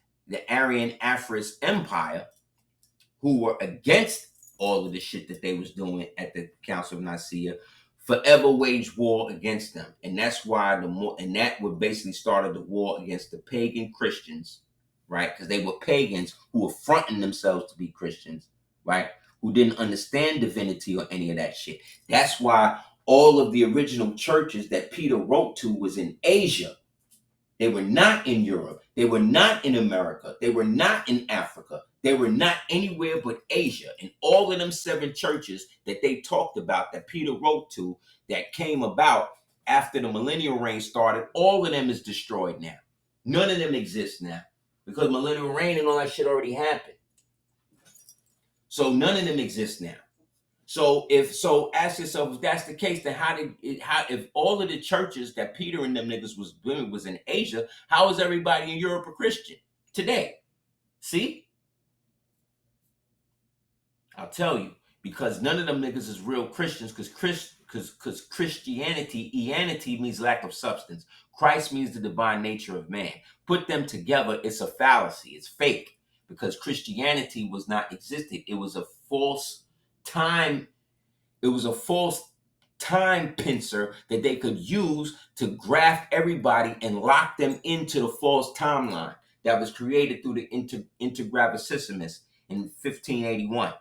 Empire, who were against all of the shit that they was doing at the Council of Nicaea, forever wage war against them. And that's why that would basically started the war against the pagan Christians, right? Because they were pagans who were fronting themselves to be Christians, right? Who didn't understand divinity or any of that shit. That's why all of the original churches that Peter wrote to was in Asia. They were not in Europe. They were not in America. They were not in Africa. They were not anywhere but Asia. And all of them 7 churches that they talked about, that Peter wrote to, that came about after the millennial reign started, all of them is destroyed now. None of them exist now because millennial reign and all that shit already happened. So none of them exist now. So ask yourself, if that's the case, then how if all of the churches that Peter and them niggas was doing was in Asia, how is everybody in Europe a Christian today? See? I'll tell you, because none of them niggas is real Christians, because Christianity means lack of substance. Christ means the divine nature of man. Put them together, it's a fallacy, it's fake, because Christianity was not existed. It was a false time pincer that they could use to graft everybody and lock them into the false timeline that was created through the Intergravicissimus in 1581.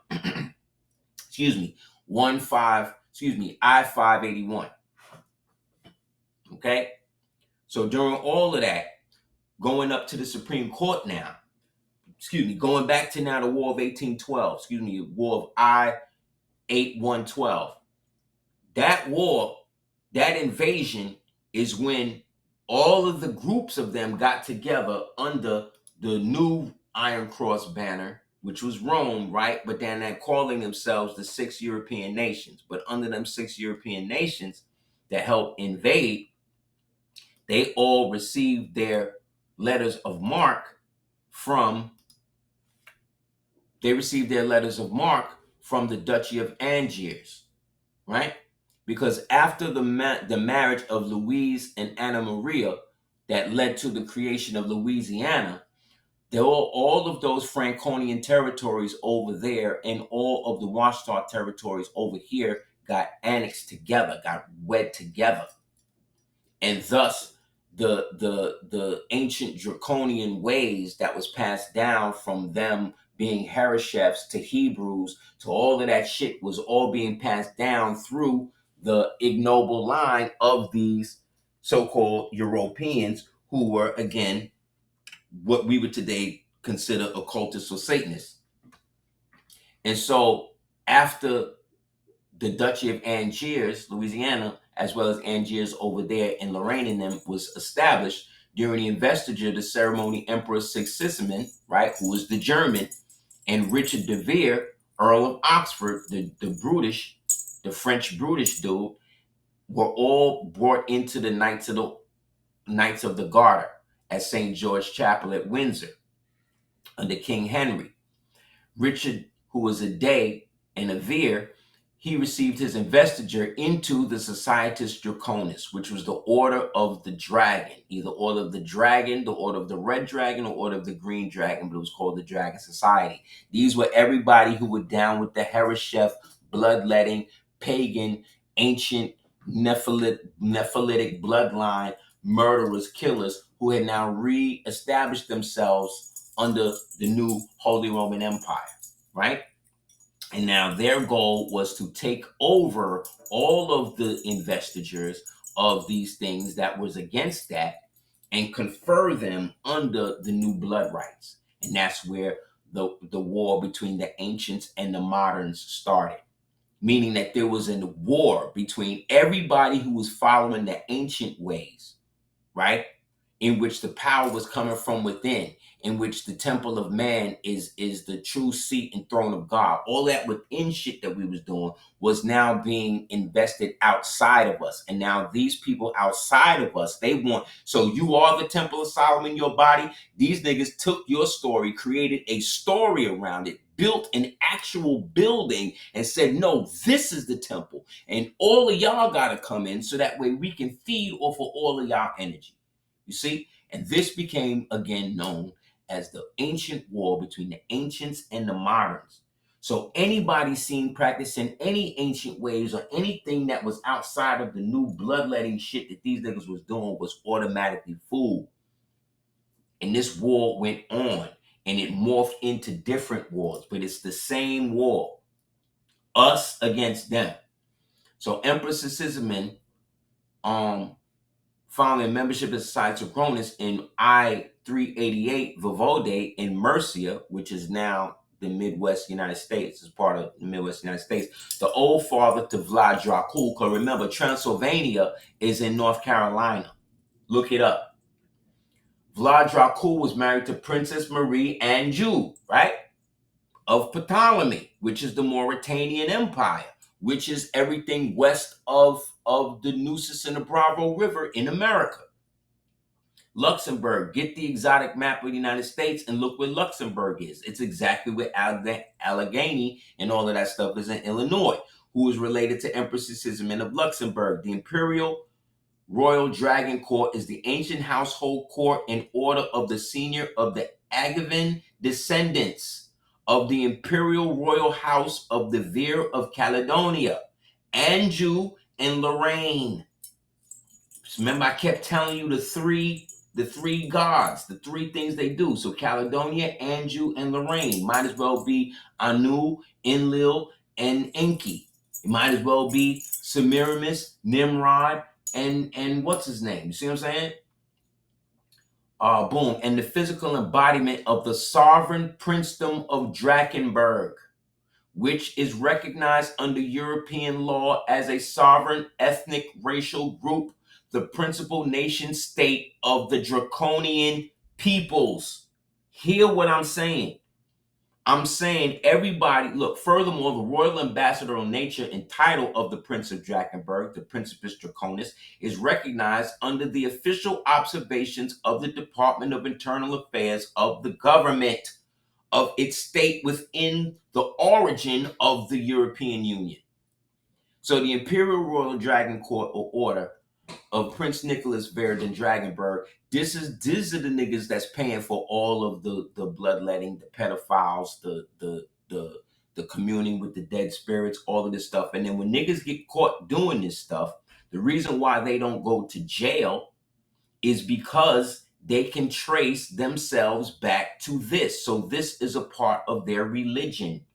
I-581. Okay? So during all of that, going up to the Supreme Court now, going back to now the War of 1812, War of I-8112. That war, that invasion is when all of the groups of them got together under the new Iron Cross banner, which was Rome, right? But then they're calling themselves the 6 European nations. But under them 6 European nations that helped invade, they all received their letters of marque from the Duchy of Angiers, right? Because after the marriage of Louise and Anna Maria that led to the creation of Louisiana, all of those Franconian territories over there and all of the Washita territories over here got annexed together, got wed together. And thus the ancient draconian ways that was passed down from them being Hereshefs to Hebrews to all of that shit was all being passed down through the ignoble line of these so-called Europeans who were, again, what we would today consider occultists or Satanists. And so after the Duchy of Angiers, Louisiana, as well as Angiers over there in Lorraine and them, was established during the investiture of the ceremony Emperor Sigismund, right, who was the German, and Richard de Vere, Earl of Oxford, the French brutish dude, were all brought into the Knights of the Garter at St. George Chapel at Windsor under King Henry. Richard, who was a Dey and a Vere, he received his investiture into the Societas Draconis, which was the Order of the Dragon, either Order of the Dragon, the Order of the Red Dragon, or Order of the Green Dragon, but it was called the Dragon Society. These were everybody who were down with the Hereshef, bloodletting, pagan, ancient, Nephilitic bloodline, murderers, killers, who had now re-established themselves under the new Holy Roman Empire, right? And now their goal was to take over all of the investitures of these things that was against that and confer them under the new blood rights. And that's where the war between the ancients and the moderns started. Meaning that there was a war between everybody who was following the ancient ways, right? In which the power was coming from within, in which the temple of man is the true seat and throne of God. All that within shit that we was doing was now being invested outside of us. And now these people outside of us, they want, so you are the temple of Solomon, your body. These niggas took your story, created a story around it, built an actual building and said, no, this is the temple. And all of y'all got to come in so that way we can feed off of all of y'all energy. You see? And this became, again, known as the ancient war between the ancients and the moderns. So anybody seen practicing any ancient ways or anything that was outside of the new bloodletting shit that these niggas was doing was automatically fooled. And this war went on and it morphed into different wars, but it's the same war. Us against them. So Empress Sigismund founded membership of Society of Cronus in I-388 Vivode in Mercia, which is now the Midwest United States, is part of the Midwest United States. The old father to Vlad Dracul, because remember, Transylvania is in North Carolina. Look it up. Vlad Dracul was married to Princess Marie Anjou, right? Of Ptolemy, which is the Mauritanian Empire, which is everything west of the Nueces and the Bravo River in America. Luxembourg, get the exotic map of the United States and look where Luxembourg is. It's exactly where Allegheny and all of that stuff is in Illinois, who is related to Empress Sigismund of Luxembourg. The Imperial Royal Dragon Court is the ancient household court in order of the senior of the Angevin descendants of the Imperial Royal House of the Veer of Caledonia, Anjou, and Lorraine. Remember, I kept telling you the three gods, the three things they do. So Caledonia, Anjou, and Lorraine might as well be Anu, Enlil, and Enki. It might as well be Semiramis, Nimrod, and what's his name? You see what I'm saying? Boom. And the physical embodiment of the sovereign princedom of Drakensberg, which is recognized under European law as a sovereign ethnic racial group, the principal nation state of the draconian peoples. Hear what I'm saying. I'm saying everybody, look, furthermore, the royal ambassador on nature and title of the Prince of Drakensberg, the Principus Draconis, is recognized under the official observations of the Department of Internal Affairs of the government of its state within the origin of the European Union. So the Imperial Royal Dragon Court or Order of Prince Nicholas Verden Dragonberg, these are the niggas that's paying for all of the bloodletting, the pedophiles, the communing with the dead spirits, all of this stuff. And then when niggas get caught doing this stuff, the reason why they don't go to jail is because they can trace themselves back to this. So this is a part of their religion.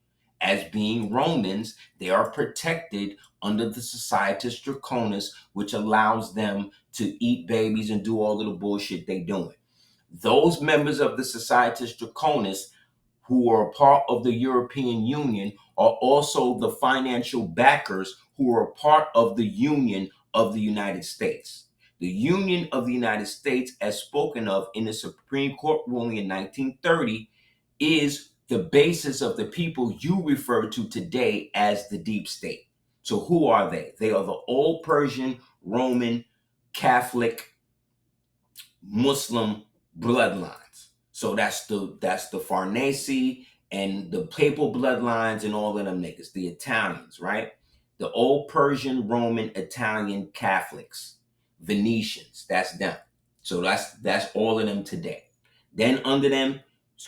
As being Romans, they are protected under the Societas Draconis, which allows them to eat babies and do all of the bullshit they doing. Those members of the Societas Draconis who are a part of the European Union are also the financial backers who are a part of the Union of the United States. The Union of the United States, as spoken of in the Supreme Court ruling in 1930, is the basis of the people you refer to today as the deep state. So who are they? They are the old Persian, Roman, Catholic, Muslim bloodlines. So that's the Farnese and the papal bloodlines and all of them niggas, the Italians, right? The old Persian, Roman, Italian Catholics, Venetians, that's them. So that's all of them today. Then under them,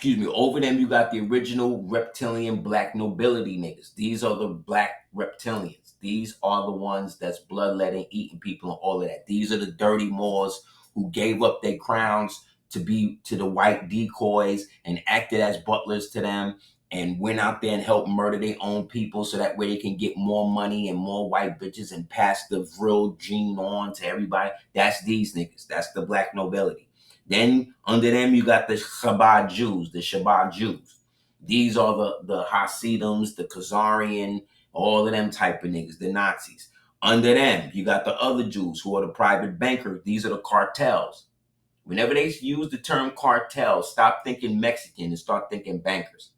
over them, you got the original reptilian black nobility niggas. These are the black reptilians. These are the ones that's bloodletting, eating people, and all of that. These are the dirty Moors who gave up their crowns to the white decoys and acted as butlers to them and went out there and helped murder their own people so that way they can get more money and more white bitches and pass the vril gene on to everybody. That's these niggas. That's the black nobility. Then under them, you got the Chabad Jews. These are the Hasidims, the Khazarian, all of them type of niggas, the Nazis. Under them, you got the other Jews who are the private bankers. These are the cartels. Whenever they use the term cartel, stop thinking Mexican and start thinking bankers.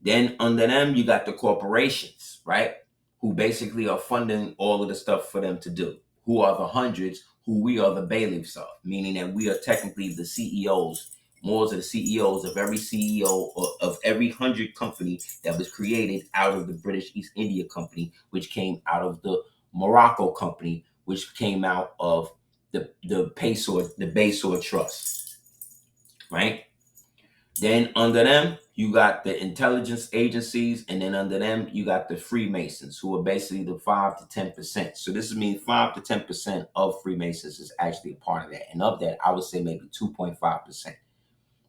Then under them, you got the corporations, right? Who basically are funding all of the stuff for them to do. Who are the hundreds, who we are the bailiffs of, meaning that we are technically the CEOs. Moors are the CEOs of every CEO of every 100 company that was created out of the British East India Company, which came out of the Morocco Company, which came out of the Baysore Trust, right? Then under them, You got the intelligence agencies, and then under them, you got the Freemasons, who are basically the 5 to 10%. So this means 5 to 10% of Freemasons is actually a part of that. And of that, I would say maybe 2.5%,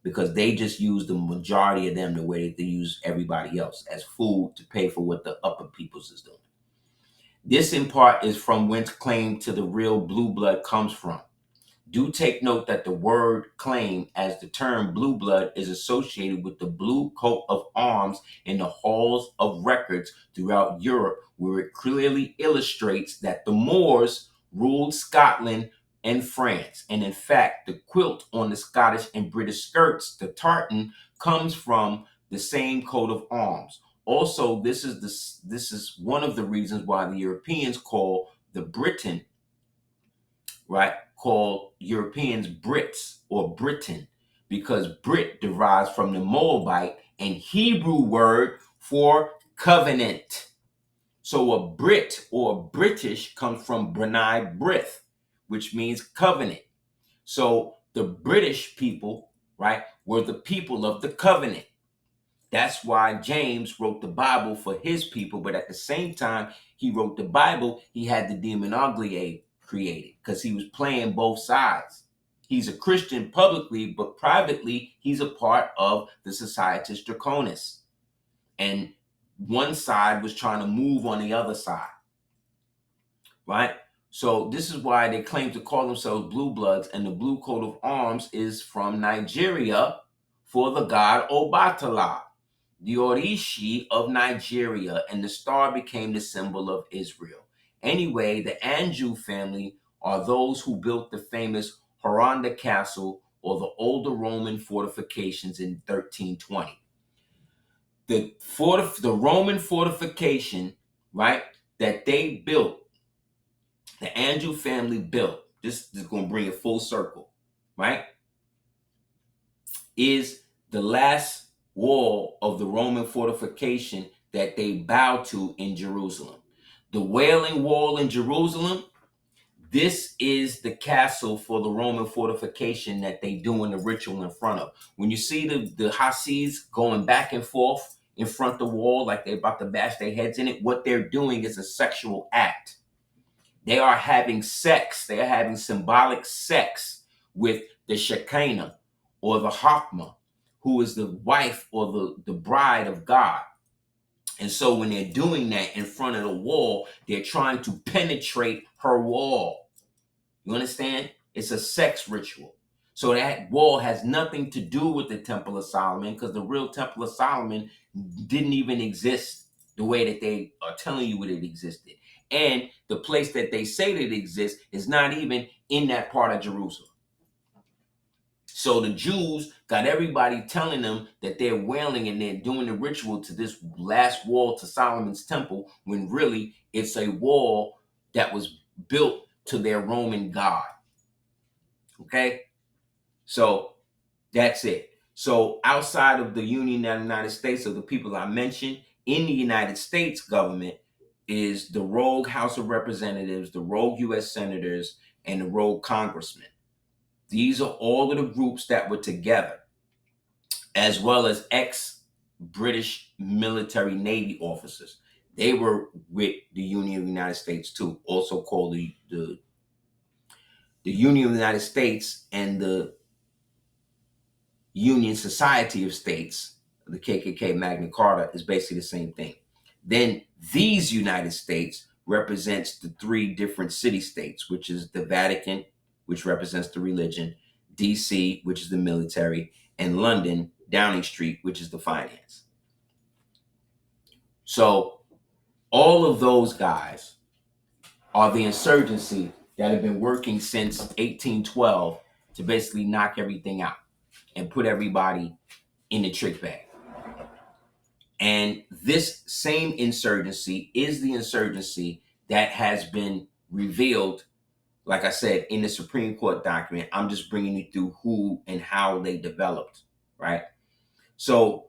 because they just use the majority of them the way that they use everybody else as food to pay for what the upper peoples is doing. This in part is from whence claim to the real blue blood comes from. Do take note that the word claim, as the term blue blood, is associated with the blue coat of arms in the halls of records throughout Europe, where it clearly illustrates that the Moors ruled Scotland and France. And in fact, the quilt on the Scottish and British skirts, the tartan, comes from the same coat of arms. Also, this is one of the reasons why the Europeans call the Briton, right, called Europeans Brits or Britain, because Brit derives from the Moabite and Hebrew word for covenant. So a Brit or British comes from Brunei Brith, which means covenant. So the British people, right, were the people of the covenant. That's why James wrote the Bible for his people, but at the same time he wrote the Bible, he had the demonology created, because he was playing both sides. He's a Christian publicly, but privately he's a part of the Societas Draconis. And one side was trying to move on the other side, right? So this is why they claim to call themselves blue bloods, and the blue coat of arms is from Nigeria for the god Obatala, the Orishi of Nigeria, and the star became the symbol of Israel. Anyway, the Anjou family are those who built the famous Horonda Castle, or the older Roman fortifications, in 1320. The Roman fortification, right, that they built, the Anjou family built, this is going to bring it full circle, right, is the last wall of the Roman fortification that they bow to in Jerusalem. The Wailing Wall in Jerusalem, this is the castle for the Roman fortification that they doing the ritual in front of. When you see the Hasis going back and forth in front of the wall like they're about to bash their heads in it, what they're doing is a sexual act. They are having sex. They are having symbolic sex with the Shekinah, or the Hakma, who is the wife or the bride of God. And so when they're doing that in front of the wall, they're trying to penetrate her wall. You understand? It's a sex ritual. So that wall has nothing to do with the Temple of Solomon, because the real Temple of Solomon didn't even exist the way that they are telling you it existed. And the place that they say that it exists is not even in that part of Jerusalem. So the Jews got everybody telling them that they're wailing and they're doing the ritual to this last wall to Solomon's temple, when really it's a wall that was built to their Roman god. Okay? So that's it. So outside of the Union of the United States, of the people I mentioned, in the United States government is the rogue House of Representatives, the rogue U.S. senators, and the rogue congressmen. These are all of the groups that were together, as well as ex-British military Navy officers. They were with the Union of the United States too, also called the Union of the United States and the Union Society of States, the KKK Magna Carta, is basically the same thing. Then these United States represents the three different city-states, which is the Vatican, which represents the religion, DC, which is the military, and London, Downing Street, which is the finance. So all of those guys are the insurgency that have been working since 1812 to basically knock everything out and put everybody in the trick bag. And this same insurgency is the insurgency that has been revealed, like I said, in the Supreme Court document. I'm just bringing you through who and how they developed, right? So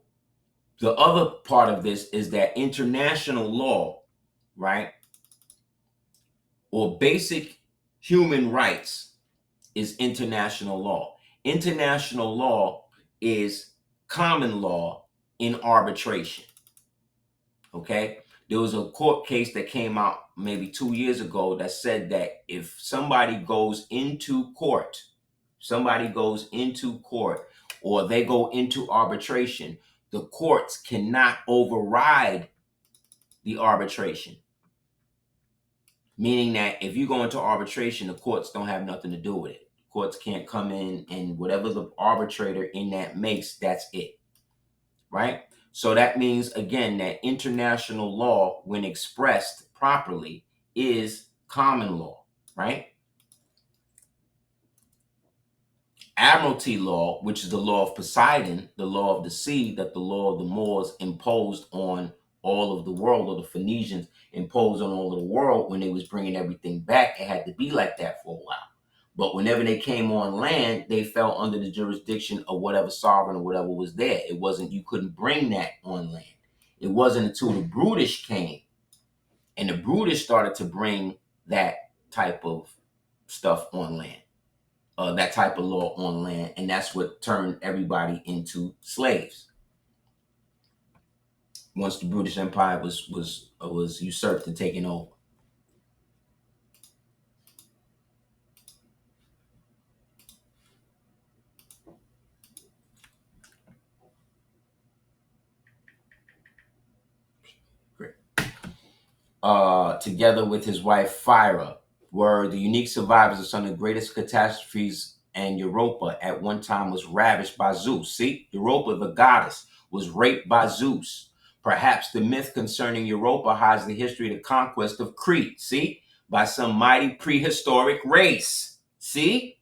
the other part of this is that international law, right, or basic human rights is international law. International law is common law in arbitration. Okay? There was a court case that came out maybe 2 years ago that said that if somebody goes into court, or they go into arbitration, the courts cannot override the arbitration. Meaning that if you go into arbitration, the courts don't have nothing to do with it. Courts can't come in, and whatever the arbitrator in that makes, that's it. Right? So that means, again, that international law, when expressed properly, is common law, right? Admiralty law, which is the law of Poseidon, the law of the sea that the law of the Moors imposed on all of the world, or the Phoenicians imposed on all of the world when they was bringing everything back. It had to be like that for a while. But whenever they came on land, they fell under the jurisdiction of whatever sovereign or whatever was there. It wasn't, you couldn't bring that on land. It wasn't until the British came, and the British started to bring that type of stuff on land. That type of law on land, and that's what turned everybody into slaves. Once the British Empire was usurped and taken over. Great. Together with his wife Phyra, were the unique survivors of some of the greatest catastrophes, and Europa at one time was ravished by Zeus. See, Europa, the goddess, was raped by Zeus. Perhaps the myth concerning Europa hides the history of the conquest of Crete, see, by some mighty prehistoric race. See?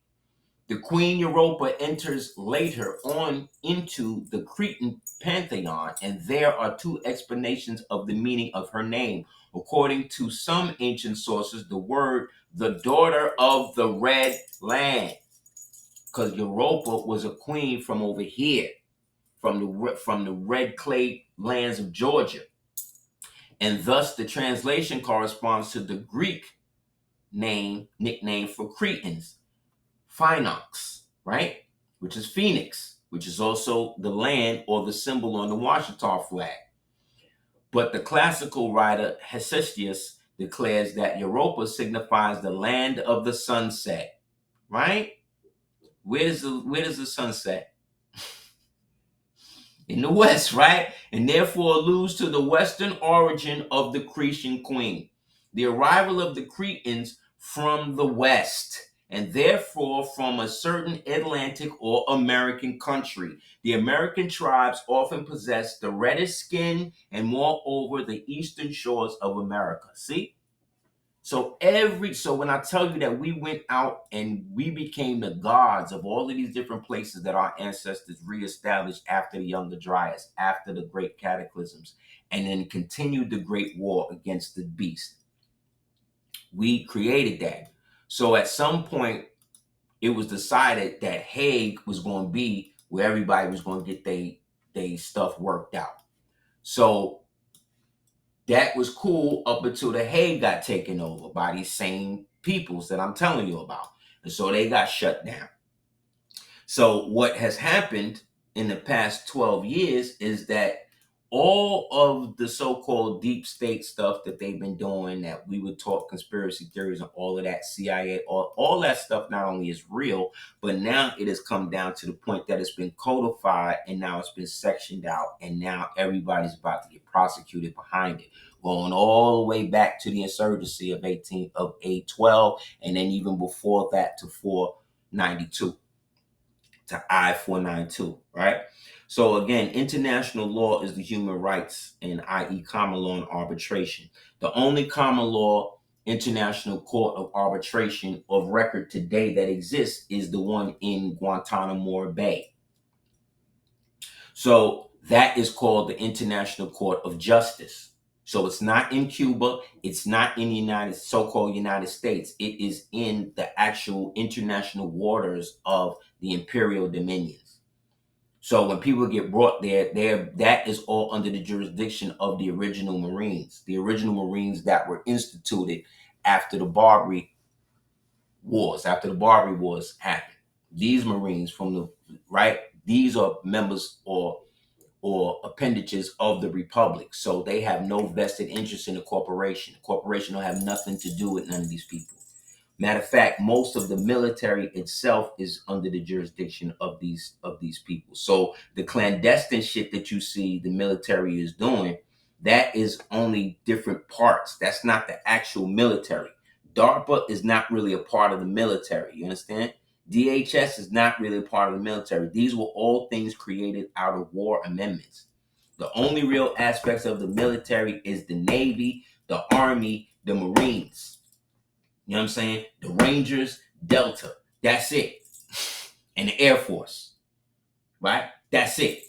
The Queen Europa enters later on into the Cretan pantheon, and there are two explanations of the meaning of her name. According to some ancient sources, the word the daughter of the Red Land, because Europa was a queen from over here, from the red clay lands of Georgia. And thus the translation corresponds to the Greek nickname for Cretans, Phinox, right? Which is Phoenix, which is also the land or the symbol on the Washita flag. But the classical writer Hesychius declares that Europa signifies the land of the sunset, right? Where does the sun set? In the west, right? And therefore alludes to the western origin of the Cretan queen. The arrival of the Cretans from the west, and therefore from a certain Atlantic or American country. The American tribes often possess the reddish skin and moreover the eastern shores of America. See? So when I tell you that we went out and we became the gods of all of these different places that our ancestors reestablished after the Younger Dryas, after the great cataclysms, and then continued the great war against the beast. We created that. So at some point, it was decided that Hague was going to be where everybody was going to get their stuff worked out. So that was cool up until the Hague got taken over by these same peoples that I'm telling you about. And so they got shut down. So what has happened in the past 12 years is that all of the so-called deep state stuff that they've been doing, that we would talk conspiracy theories and all of that, CIA, all that stuff not only is real, but now it has come down to the point that it's been codified and now it's been sectioned out, and now everybody's about to get prosecuted behind it, going all the way back to the insurgency of 812, and then even before that to 492. To I-492, right? So again, international law is the human rights, and i.e. common law and arbitration. The only common law international court of arbitration of record today that exists is the one in Guantanamo Bay. So that is called the International Court of Justice. So it's not in Cuba, it's not in the so-called United States. It is in the actual international waters of the imperial dominions. So when people get brought there, that is all under the jurisdiction of the original Marines that were instituted after the Barbary Wars, happened. These Marines these are members or or appendages of the republic. So they have no vested interest in the corporation. The corporation don't have nothing to do with none of these people. Matter of fact, most of the military itself is under the jurisdiction of these people. So the clandestine shit that you see the military is doing, that is only different parts. That's not the actual military. DARPA is not really a part of the military. You understand? DHS is not really a part of the military. These were all things created out of war amendments. The only real aspects of the military is the Navy, the Army, the Marines. You know what I'm saying? The Rangers, Delta. That's it. And the Air Force. Right? That's it.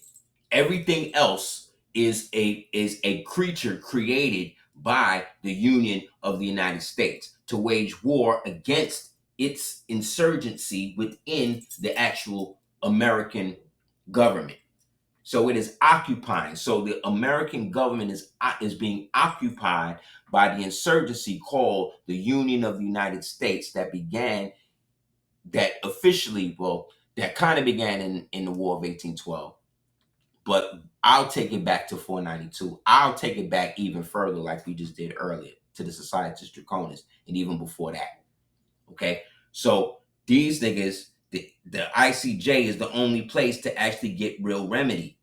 Everything else is a creature created by the Union of the United States to wage war against its insurgency within the actual American government. So it is occupying. So the American government is being occupied by the insurgency called the Union of the United States that kind of began in the War of 1812. But I'll take it back to 492. I'll take it back even further, like we just did earlier, to the Societas Draconis, and even before that. Okay? So these niggas, the ICJ is the only place to actually get real remedy.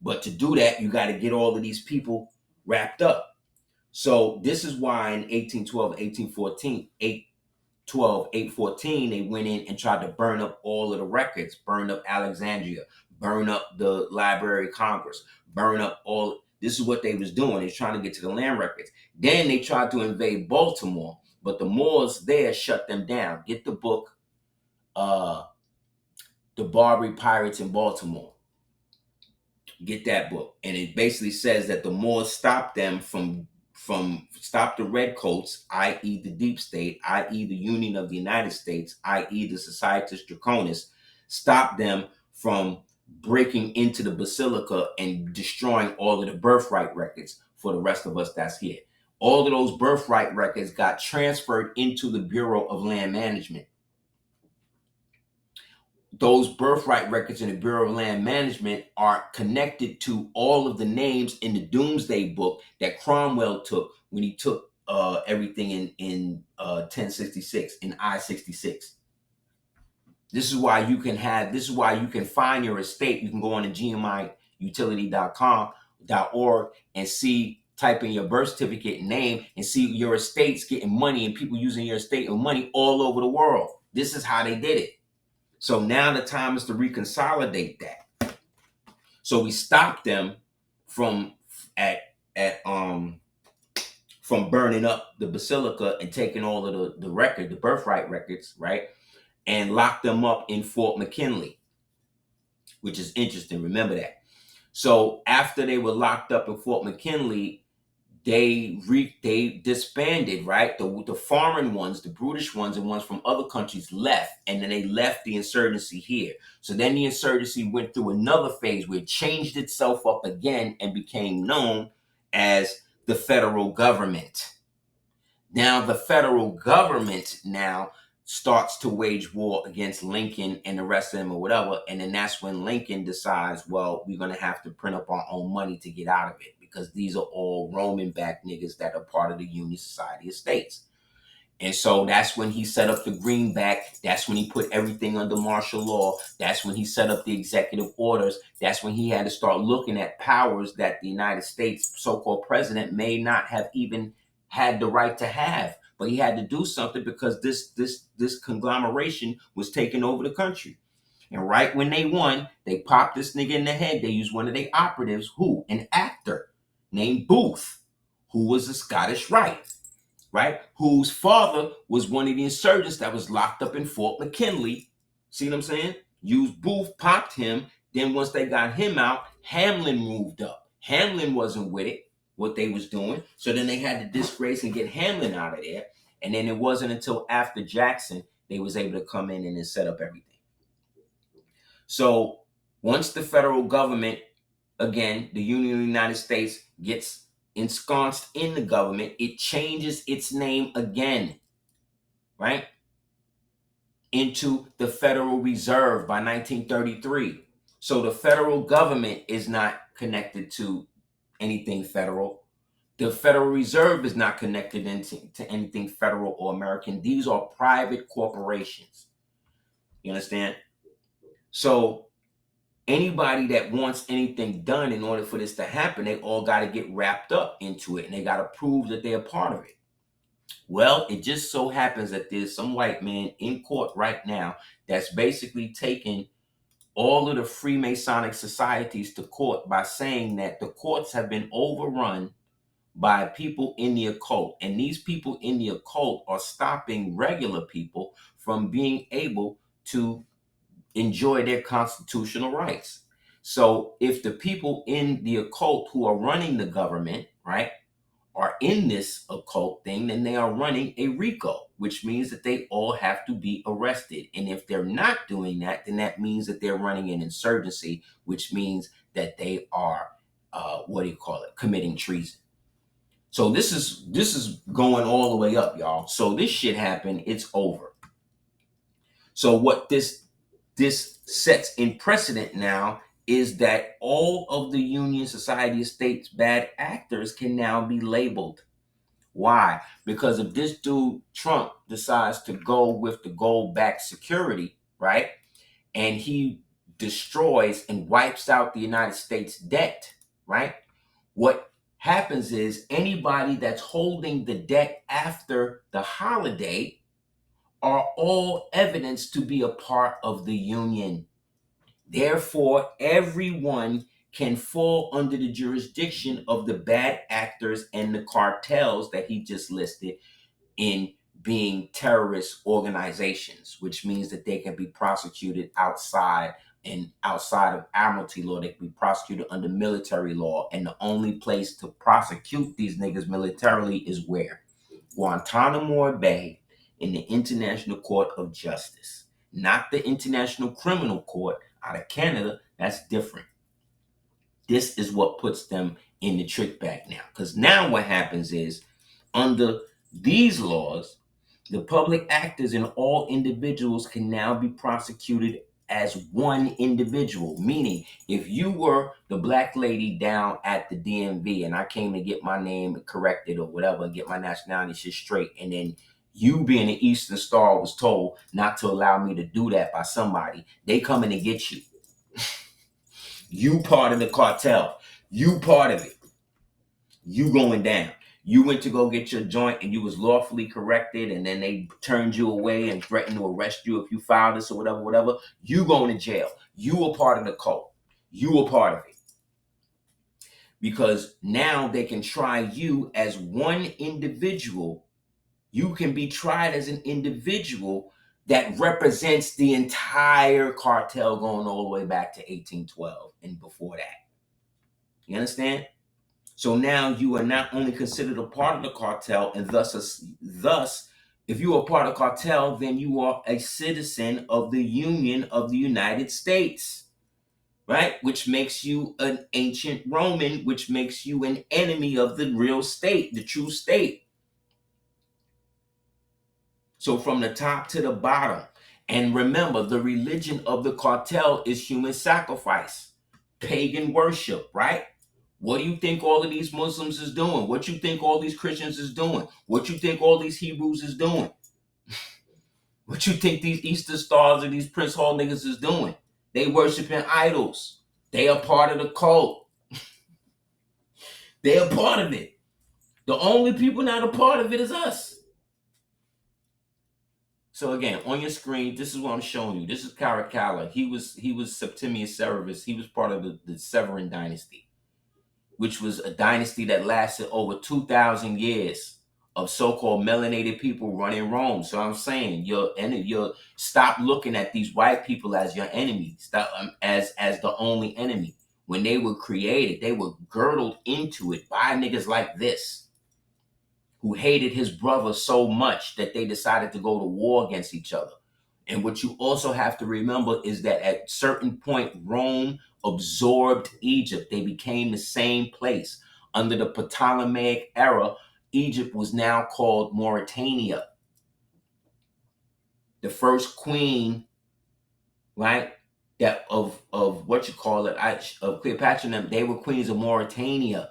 But to do that, you got to get all of these people wrapped up. So this is why in 1812, 1814, 814, they went in and tried to burn up all of the records, burn up Alexandria, burn up the Library of Congress, burn up all. This is what they was doing. They was trying to get to the land records. Then they tried to invade Baltimore, but the Moors there shut them down. Get the book, The Barbary Pirates in Baltimore. Get that book. And it basically says that the Moors stopped them from stop the redcoats, i.e. the deep state, i.e. the Union of the United States, i.e. the Societas Draconis, stop them from breaking into the basilica and destroying all of the birthright records for the rest of us that's here. All of those birthright records got transferred into the Bureau of Land Management. Those birthright records in the Bureau of Land Management are connected to all of the names in the Doomsday Book that Cromwell took when he took everything in 1066, in I-66. This is why you can find your estate. You can go on to gmiutility.com.org and type in your birth certificate name and see your estates getting money and people using your estate and money all over the world. This is how they did it. So now the time is to reconsolidate that. So we stopped them from burning up the basilica and taking all of the birthright records, right? And locked them up in Fort McKinley, which is interesting. Remember that. So after they were locked up in Fort McKinley, they disbanded, right? The foreign ones, the brutish ones and ones from other countries left, and then they left the insurgency here. So then the insurgency went through another phase where it changed itself up again and became known as the federal government. Now the federal government now starts to wage war against Lincoln and the rest of them or whatever, and then that's when Lincoln decides, well, we're going to have to print up our own money to get out of it, because these are all Roman-backed niggas that are part of the Union Society of States. And so that's when he set up the greenback. That's when he put everything under martial law. That's when he set up the executive orders. That's when he had to start looking at powers that the United States so-called president may not have even had the right to have. But he had to do something because this conglomeration was taking over the country. And right when they won, they popped this nigga in the head. They used one of their operatives, an actor named Booth, who was a Scottish Rite, right? Whose father was one of the insurgents that was locked up in Fort McKinley. See what I'm saying? Used Booth, popped him. Then once they got him out, Hamlin moved up. Hamlin wasn't with it, what they was doing. So then they had to disgrace and get Hamlin out of there. And then it wasn't until after Jackson they was able to come in and then set up everything. So once the federal government, again, the Union of the United States, gets ensconced in the government, it changes its name again, right? Into the Federal Reserve by 1933. So the federal government is not connected to anything federal. The Federal Reserve is not connected to anything federal or American. These are private corporations. You understand? So anybody that wants anything done in order for this to happen, they all got to get wrapped up into it, and they got to prove that they're part of it. Well, it just so happens that there's some white man in court right now that's basically taking all of the Freemasonic societies to court by saying that the courts have been overrun by people in the occult. And these people in the occult are stopping regular people from being able to enjoy their constitutional rights. So if the people in the occult who are running the government, right, are in this occult thing, then they are running a RICO, which means that they all have to be arrested. And if they're not doing that, then that means that they're running an insurgency, which means that they are, committing treason. So this is going all the way up, y'all. So this shit happened. It's over. So what this sets in precedent now is that all of the Union Society of States bad actors can now be labeled. Why? Because if this dude Trump decides to go with the gold-backed security, right, and he destroys and wipes out the United States debt, right, what happens is anybody that's holding the debt after the holiday are all evidence to be a part of the union. Therefore, everyone can fall under the jurisdiction of the bad actors and the cartels that he just listed in being terrorist organizations, which means that they can be prosecuted outside of admiralty law. They can be prosecuted under military law. And the only place to prosecute these niggas militarily is where? Guantanamo Bay in the International Court of Justice, not the International Criminal Court out of Canada. That's different. This is what puts them in the trick bag now. Because now what happens is, under these laws, the public actors and all individuals can now be prosecuted as one individual. Meaning, if you were the black lady down at the DMV and I came to get my name corrected or whatever, and get my nationality shit straight, and then you being an Eastern Star was told not to allow me to do that by somebody, they coming to get you. You part of the cartel. You part of it. You going down. You went to go get your joint and you was lawfully corrected, and then they turned you away and threatened to arrest you if you filed this or whatever. You going to jail. You a part of the cult. You a part of it. Because now they can try you as one individual. You can be tried as an individual that represents the entire cartel going all the way back to 1812 and before that. You understand? So now you are not only considered a part of the cartel, and thus, if you are part of the cartel, then you are a citizen of the Union of the United States, right? Which makes you an ancient Roman, which makes you an enemy of the real state, the true state. So from the top to the bottom. And remember, the religion of the cartel is human sacrifice, pagan worship, right? What do you think all of these Muslims is doing? What you think all these Christians is doing? What you think all these Hebrews is doing? What you think these Easter stars and these Prince Hall niggas is doing? They worshiping idols. They are part of the cult. They are part of it. The only people not a part of it is us. So again, on your screen, this is what I'm showing you. This is Caracalla. He was Septimius Severus. He was part of the Severan dynasty, which was a dynasty that lasted over 2,000 years of so-called melanated people running Rome. So I'm saying, you stop looking at these white people as your enemies, stop, as the only enemy. When they were created, they were girdled into it by niggas like this, who hated his brother so much that they decided to go to war against each other. And what you also have to remember is that at certain point, Rome absorbed Egypt. They became the same place. Under the Ptolemaic era, Egypt was now called Mauritania. The first queen, right, that of Cleopatra and them, they were queens of Mauritania,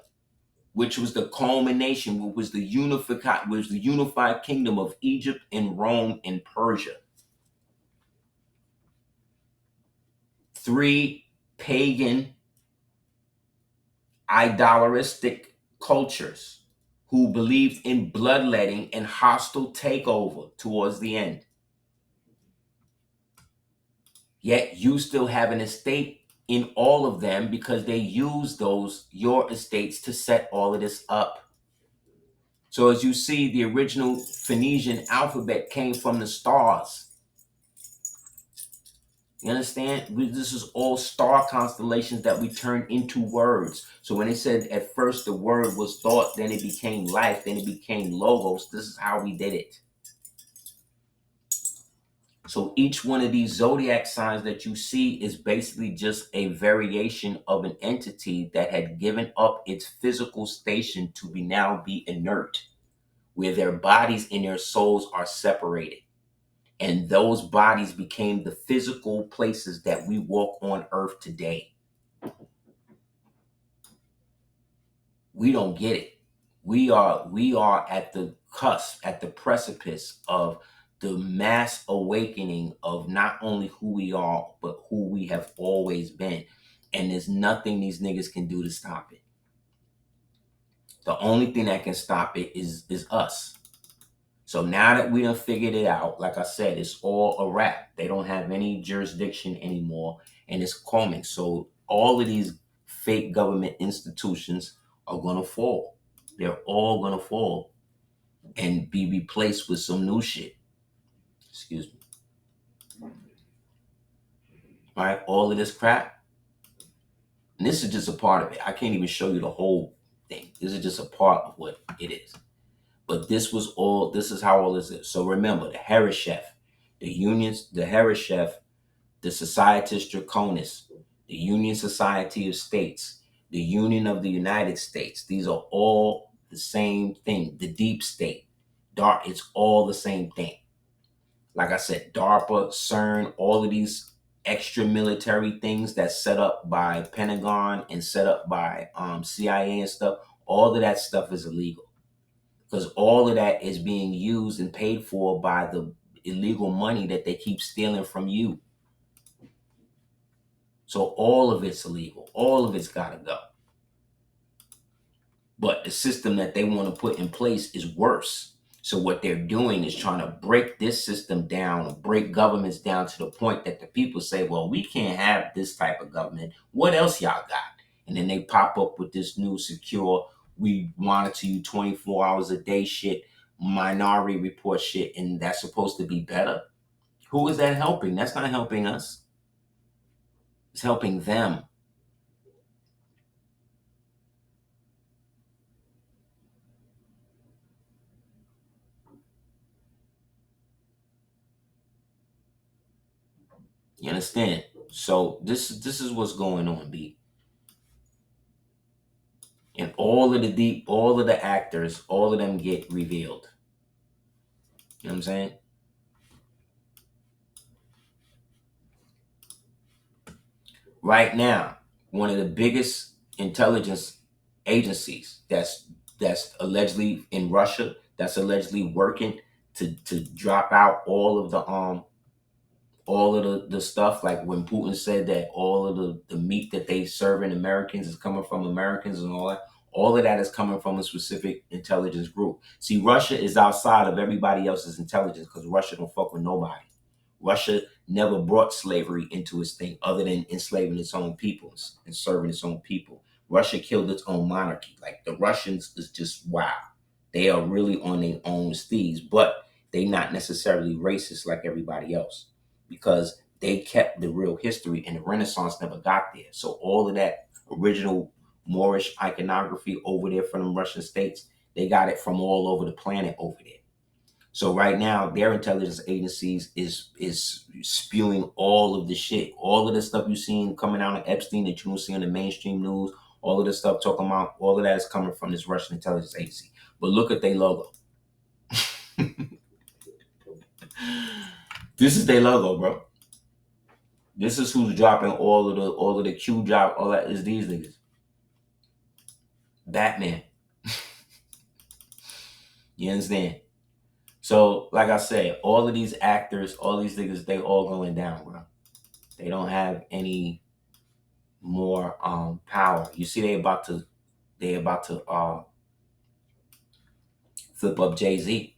which was the culmination, was the unified kingdom of Egypt and Rome and Persia. 3 pagan, idolatristic cultures who believed in bloodletting and hostile takeover towards the end. Yet you still have an estate in all of them because they use your estates to set all of this up. So as you see, the original Phoenician alphabet came from the stars. You understand? This is all star constellations that we turned into words. So when they said at first the word was thought, then it became life, then it became logos, this is how we did it. So each one of these zodiac signs that you see is basically just a variation of an entity that had given up its physical station to now be inert, where their bodies and their souls are separated. And those bodies became the physical places that we walk on earth today. We don't get it. We are at the cusp, at the precipice of the mass awakening of not only who we are, but who we have always been. And there's nothing these niggas can do to stop it. The only thing that can stop it is us. So now that we done figured it out, like I said, it's all a wrap. They don't have any jurisdiction anymore, and it's coming. So all of these fake government institutions are going to fall. They're all going to fall and be replaced with some new shit. Excuse me. All right, all of this crap. And this is just a part of it. I can't even show you the whole thing. This is just a part of what it is. But this is how all this is. So remember, the Hereshef, the unions, the Hereshef, the Societas Draconis, the Union Society of States, the Union of the United States. These are all the same thing. The deep state, it's all the same thing. Like I said, DARPA, CERN, all of these extra military things that's set up by Pentagon and set up by CIA and stuff, all of that stuff is illegal. Because all of that is being used and paid for by the illegal money that they keep stealing from you. So all of it's illegal. All of it's got to go. But the system that they want to put in place is worse. So what they're doing is trying to break this system down, break governments down to the point that the people say, well, we can't have this type of government. What else y'all got? And then they pop up with this new secure, we monitor you 24 hours a day shit, minority report shit, and that's supposed to be better. Who is that helping? That's not helping us. It's helping them. You understand? So this is what's going on, B. And all of the actors, all of them get revealed. You know what I'm saying? Right now, one of the biggest intelligence agencies that's allegedly in Russia, that's allegedly working to drop out all of the stuff, like when Putin said that all of the meat that they serving Americans is coming from Americans and all of that is coming from a specific intelligence group. See, Russia is outside of everybody else's intelligence because Russia don't fuck with nobody. Russia never brought slavery into its thing other than enslaving its own peoples and serving its own people. Russia killed its own monarchy. Like the Russians is just wow. They are really on their own steeds, but they not necessarily racist like everybody else because they kept the real history and the Renaissance never got there. So all of that original Moorish iconography over there from the Russian states, they got it from all over the planet over there. So right now, their intelligence agencies is spewing all of the shit, all of the stuff you've seen coming out of Epstein that you don't see on the mainstream news, all of the stuff talking about, all of that is coming from this Russian intelligence agency. But look at their logo. This is their logo, bro. This is who's dropping all of the Q drop, all that is these niggas. Batman. You understand? So, like I said, all of these actors, all these niggas, they all going down, bro. They don't have any more power. You see, they about to flip up Jay-Z,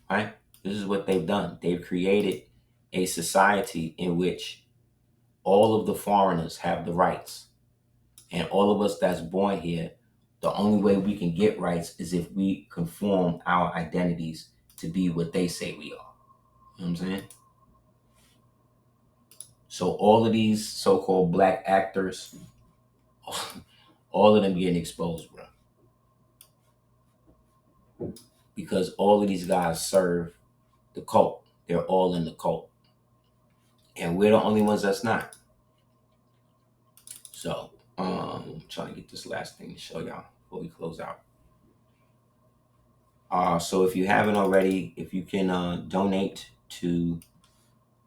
right? This is what they've done. They've created a society in which all of the foreigners have the rights. And all of us that's born here, the only way we can get rights is if we conform our identities to be what they say we are. You know what I'm saying? So all of these so-called black actors, all of them getting exposed, bro. Because all of these guys serve the cult. They're all in the cult. And we're the only ones that's not. So, I'm trying to get this last thing to show y'all before we close out. So if you haven't already, if you can donate to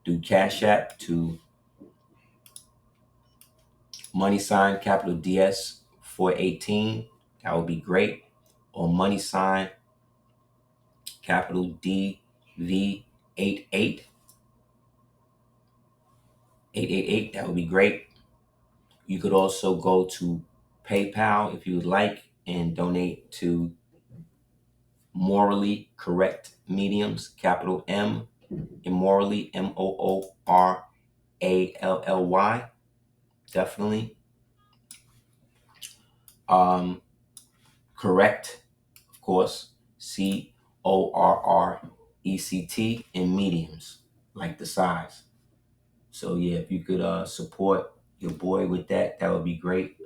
do Cash App to money sign capital DS 418, that would be great. Or money sign capital DV 888, that would be great. You could also go to PayPal if you would like and donate to Morally Correct Mediums, capital M, immorally, MOORALLY, definitely. Correct, of course, CORRECT, in mediums, like the size. So yeah, if you could support your boy with that, that would be great.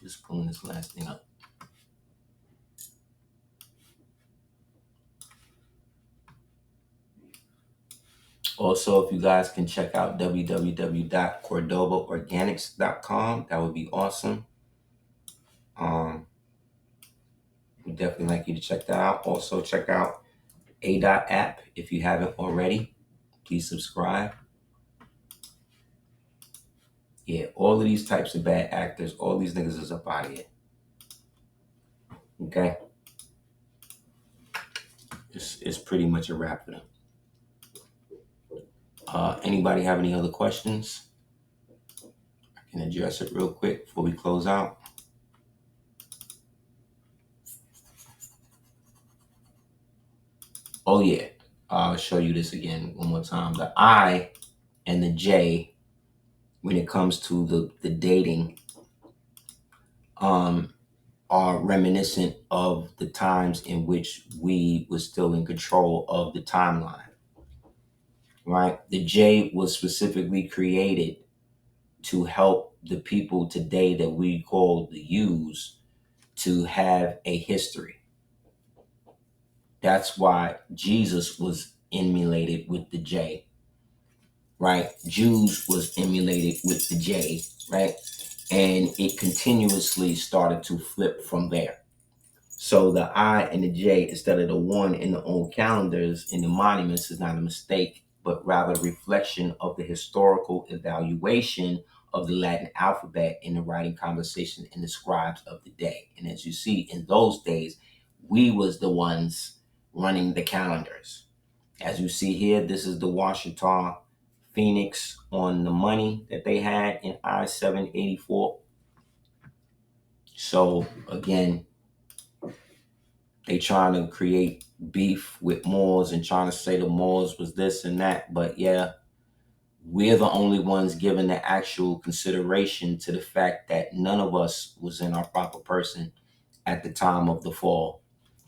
Just pulling this last thing up. Also, if you guys can check out www.cordobaorganics.com, that would be awesome. We'd definitely like you to check that out. Also, check out ADOT app if you haven't already. Please subscribe. Yeah, all of these types of bad actors, all these niggas is up out of here. Okay? It's pretty much a wrap for them. Anybody have any other questions? I can address it real quick before we close out. Oh yeah, I'll show you this again one more time. The I and the J, when it comes to the dating, are reminiscent of the times in which we were still in control of the timeline. Right? The J was specifically created to help the people today that we call the U's to have a history. That's why Jesus was emulated with the J, right? Jews was emulated with the J, right? And it continuously started to flip from there. So the I and the J, instead of the one in the old calendars in the monuments, is not a mistake, but rather a reflection of the historical evaluation of the Latin alphabet in the writing conversation and the scribes of the day. And as you see, in those days, we was the ones running the calendars. As you see here, this is the Washington Phoenix on the money that they had in I-784. So again, they trying to create beef with Moors and trying to say the Moors was this and that. But yeah, we're the only ones given the actual consideration to the fact that none of us was in our proper person at the time of the fall.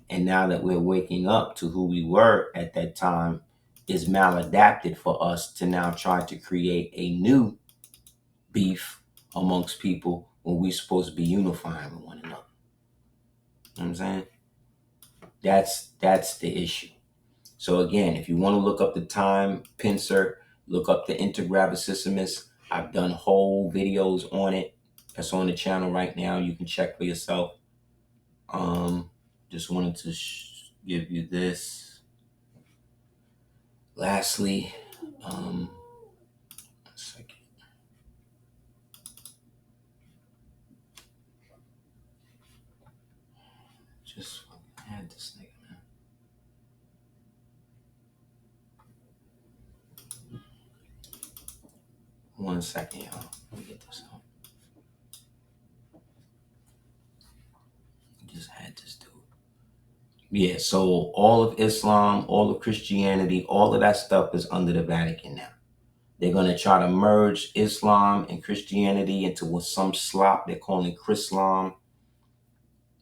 And now that we're waking up to who we were at that time, is maladapted for us to now try to create a new beef amongst people when we're supposed to be unifying with one another. You know what I'm saying? That's the issue. So again, if you want to look up the time pincer, look up the Intergravissimus. I've done whole videos on it. That's on the channel right now. You can check for yourself. Just wanted to give you this. Lastly, one second. Just fucking had this nigga, man. One second, y'all. Let me get this out. Just had this dude. Yeah, so all of Islam, all of Christianity, all of that stuff is under the Vatican now. They're going to try to merge Islam and Christianity into some slop. They're calling it Chrislam.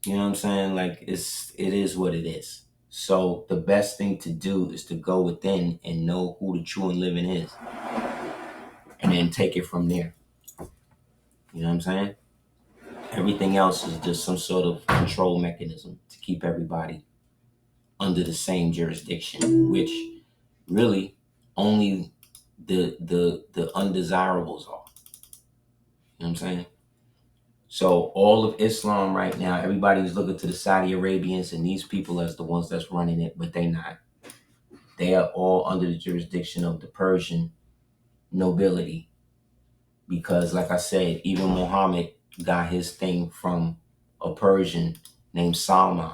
You know what I'm saying? Like, it is what it is. So the best thing to do is to go within and know who the true and living is. And then take it from there. You know what I'm saying? Everything else is just some sort of control mechanism to keep everybody under the same jurisdiction, which really only the undesirables are. You know what I'm saying? So all of Islam right now, everybody's looking to the Saudi Arabians and these people as the ones that's running it, but they not. They are all under the jurisdiction of the Persian nobility. Because like I said, even Muhammad got his thing from a Persian named Salman.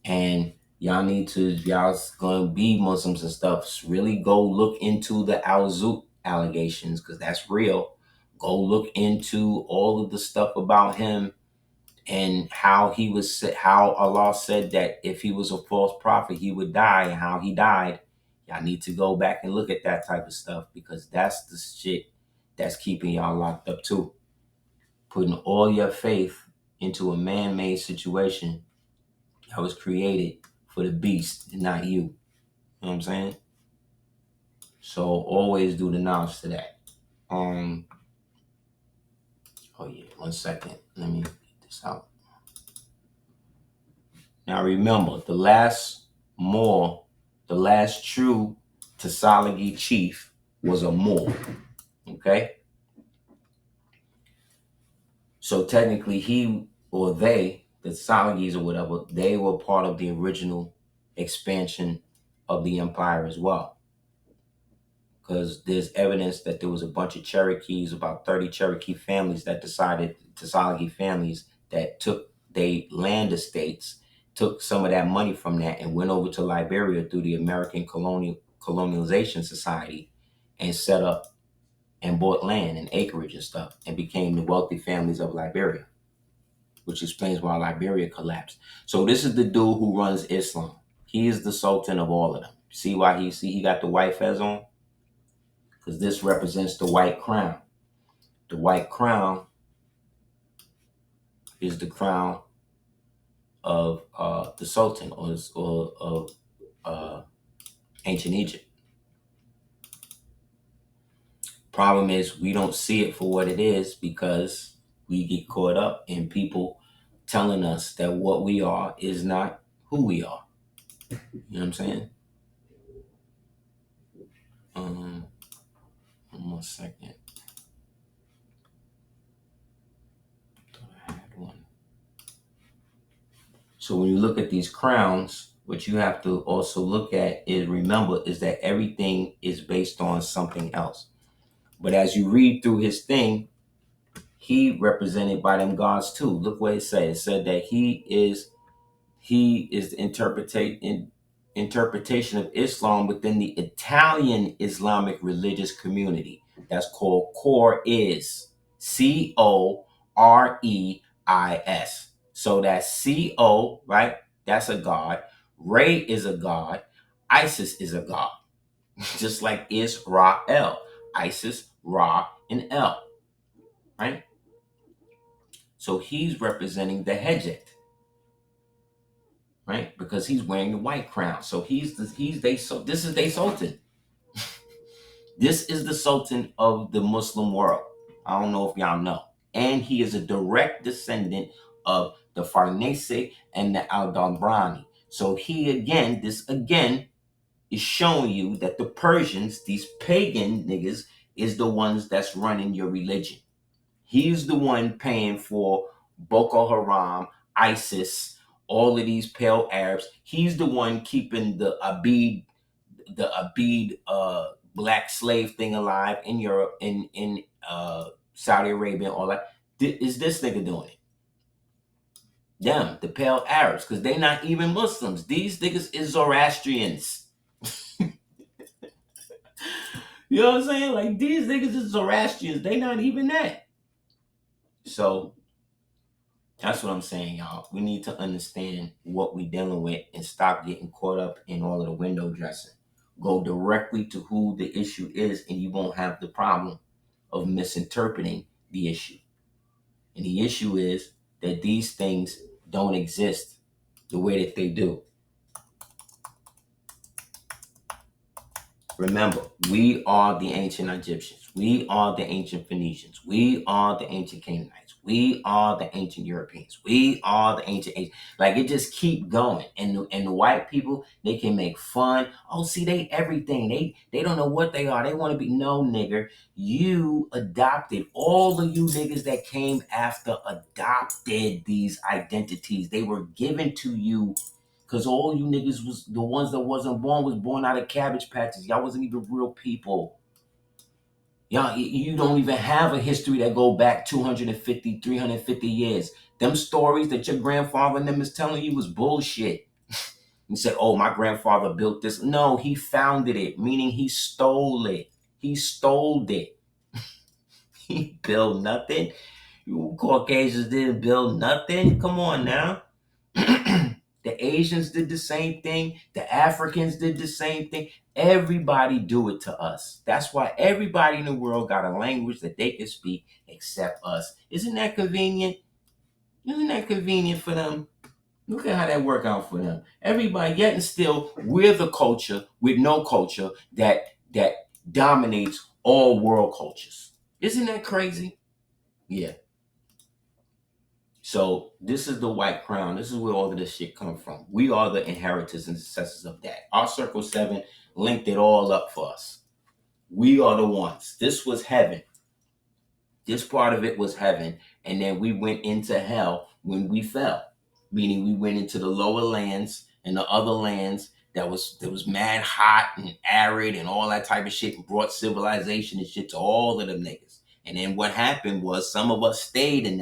And y'all need to, if y'all's gonna be Muslims and stuff, really go look into the Al-Zut allegations, because that's real. Go look into all of the stuff about him and how how Allah said that if he was a false prophet, he would die, and how he died. Y'all need to go back and look at that type of stuff, because that's the shit that's keeping y'all locked up too. Putting all your faith into a man-made situation that was created for the beast and not you. You know what I'm saying? So always do the knowledge to that. Oh yeah, 1 second. Let me get this out. Now remember, the last Moor, the last true Tasalagi chief was a Moor. Okay? So technically he or they, the Salagis or whatever, they were part of the original expansion of the empire as well. Because there's evidence that there was a bunch of Cherokees, about 30 Cherokee families that decided, Tasalagi families, that took they land estates, took some of that money from that and went over to Liberia through the American Colonialization Society and set up and bought land and acreage and stuff and became the wealthy families of Liberia, which explains why Liberia collapsed. So this is the dude who runs Islam. He is the sultan of all of them. See why he got the white fez on? Because this represents the white crown. The white crown is the crown of the sultan or of ancient Egypt. Problem is, we don't see it for what it is because we get caught up in people telling us that what we are is not who we are. You know what I'm saying? 1 more second. Thought I had one. So when you look at these crowns, what you have to also look at is, remember, is that everything is based on something else. But as you read through his thing, he represented by them gods too. Look what it said. It said that he is the interpretation of Islam within the Italian Islamic religious community. That's called Coreis. Coreis. So that's Co, right? That's a god. Ray is a god. Isis is a god. Just like Israel. Isis, Ra, and El. Right? So he's representing the Hejjet. Right? Because he's wearing the white crown. So this is their sultan. This is the sultan of the Muslim world. I don't know if y'all know. And he is a direct descendant of the Farnese and the Aldobrani. So this again is showing you that the Persians, these pagan niggas, is the ones that's running your religion. He's the one paying for Boko Haram, ISIS, all of these pale Arabs. He's the one keeping the Abid, the Abid black slave thing alive in Europe, in Saudi Arabia, and all that. Is this nigga doing it? Them, the pale Arabs, because they not even Muslims. These niggas is Zoroastrians. You know what I'm saying? Like, these niggas is Zoroastrians. They not even that. So that's what I'm saying, y'all. We need to understand what we dealing with and stop getting caught up in all of the window dressing. Go directly to who the issue is, and you won't have the problem of misinterpreting the issue. And the issue is that these things don't exist the way that they do. Remember, we are the ancient Egyptians. We are the ancient Phoenicians. We are the ancient Canaanites. We are the ancient Europeans. We are the ancient. Like, it just keep going. And the white people, they can make fun. Oh, see, they everything. They don't know what they are. They want to be. No, nigger. You adopted. All of you niggas that came after adopted these identities. They were given to you. Because all you niggas was the ones that wasn't born was born out of cabbage patches. Y'all wasn't even real people. Y'all, you don't even have a history that go back 250, 350 years. Them stories that your grandfather and them is telling you was bullshit. You said, oh, my grandfather built this. No, he founded it, meaning he stole it. He stole it. He built nothing. You Caucasians didn't build nothing. Come on now. The Asians did the same thing. The Africans did the same thing. Everybody do it to us. That's why everybody in the world got a language that they can speak except us. Isn't that convenient? Isn't that convenient for them? Look at how that work out for them. Everybody, yet and still, we're the culture with no culture that dominates all world cultures. Isn't that crazy? Yeah. So this is the white crown. This is where all of this shit come from. We are the inheritors and successors of that. Our Circle 7 linked it all up for us. We are the ones. This was heaven. This part of it was heaven. And then we went into hell when we fell. Meaning we went into the lower lands and the other lands that was mad hot and arid and all that type of shit, and brought civilization and shit to all of them niggas. And then what happened was some of us stayed in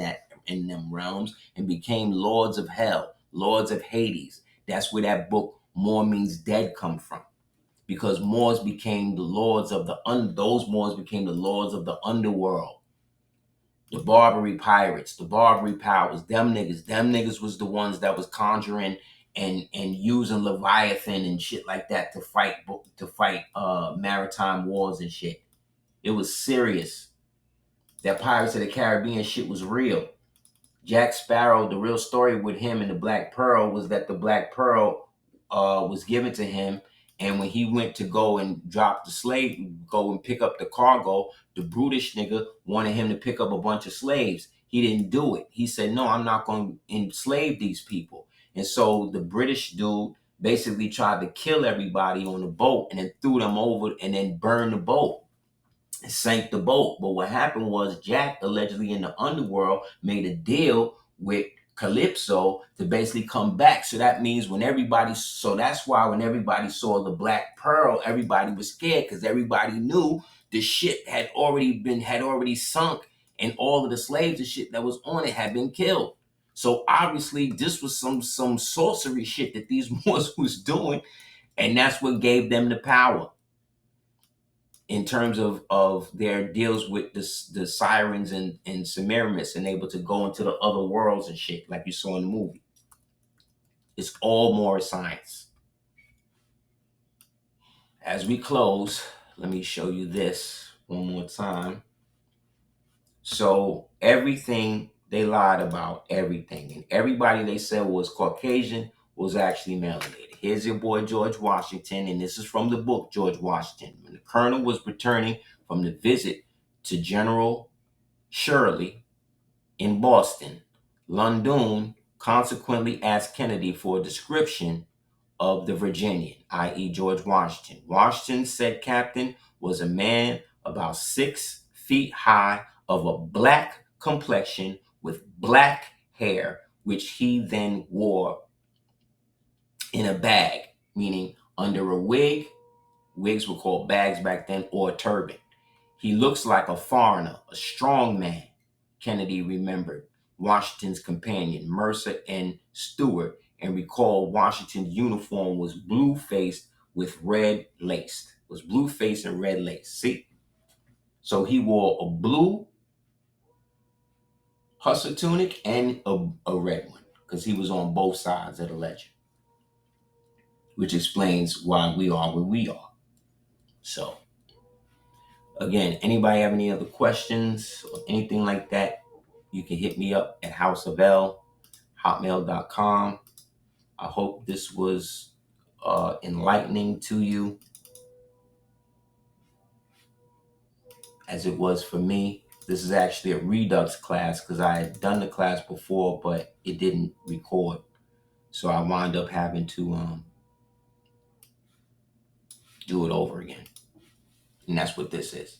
them realms and became lords of hell, lords of Hades. That's where that book Moor means dead come from. Because Moors became the lords of those Moors became the lords of the underworld. The Barbary pirates, the Barbary powers, them niggas was the ones that was conjuring and using Leviathan and shit like that to fight maritime wars and shit. It was serious. That Pirates of the Caribbean shit was real. Jack Sparrow, the real story with him and the Black Pearl was that the Black Pearl was given to him, and when he went to go and drop the slave, go and pick up the cargo, the brutish nigga wanted him to pick up a bunch of slaves. He didn't do it. He said, no, I'm not going to enslave these people. And so the British dude basically tried to kill everybody on the boat and then threw them over and then burned the boat. Sank the boat. But what happened was Jack, allegedly in the underworld, made a deal with Calypso to basically come back. So that means that's why when everybody saw the Black Pearl, everybody was scared, because everybody knew the shit had already sunk, and all of the slaves and shit that was on it had been killed. So obviously this was some sorcery shit that these Moors was doing, and that's what gave them the power. In terms of their deals with the sirens and Semiramis, and able to go into the other worlds and shit like you saw in the movie. It's all more science. As we close, let me show you this one more time. So everything they lied about, everything, and everybody they said was Caucasian was actually melanated. Here's your boy George Washington, and this is from the book George Washington. When the colonel was returning from the visit to General Shirley in Boston, Lundon consequently asked Kennedy for a description of the Virginian, i.e. George Washington. Washington, said Captain, was a man about 6 feet high, of a black complexion, with black hair, which he then wore in a bag, meaning under a wig wigs were called bags back then, or a turban. He looks like a foreigner, a strong man, Kennedy remembered Washington's companion, Mercer and Stewart, and recalled Washington's uniform was blue-faced with red laced. Was blue-faced and red laced. See? So he wore a blue hussar tunic and a red one, because he was on both sides of the ledger, which explains why we are where we are. So, again, anybody have any other questions or anything like that, you can hit me up at houseofl@hotmail.com. I hope this was enlightening to you as it was for me. This is actually a redux class because I had done the class before, but it didn't record. So I wound up having to do it over again. And that's what this is.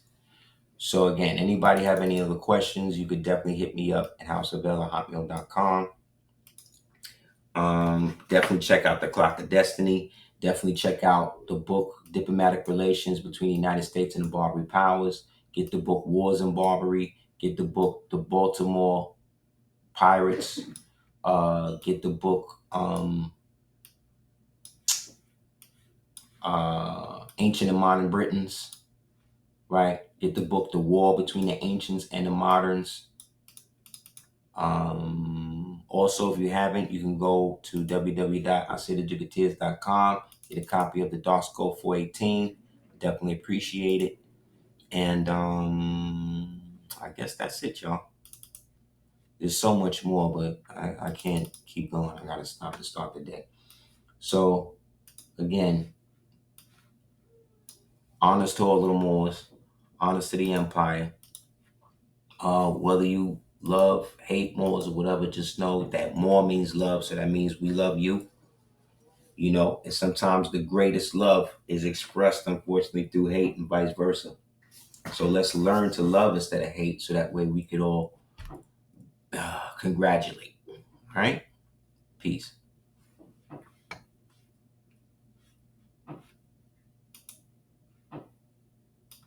So again, anybody have any other questions, you could definitely hit me up at houseofl@hotmail.com. Definitely check out The Clock of Destiny. Definitely check out the book Diplomatic Relations Between the United States and the Barbary Powers. Get the book Wars in Barbary. Get the book The Baltimore Pirates. Get the book Ancient and Modern Britons. Right? Get the book The War Between the Ancients and the Moderns. Also, if you haven't, you can go to www.aseerthejugateers.com, get a copy of the DOSCO 418. Definitely appreciate it. And I guess that's it, y'all. There's so much more, but I can't keep going. I gotta stop to start the day. So again, honors to all of the Moors, honors to the Empire. Whether you love, hate Moors or whatever, just know that Moor means love, so that means we love you. You know, and sometimes the greatest love is expressed, unfortunately, through hate and vice versa. So let's learn to love instead of hate, so that way we could all congratulate. All right? Peace.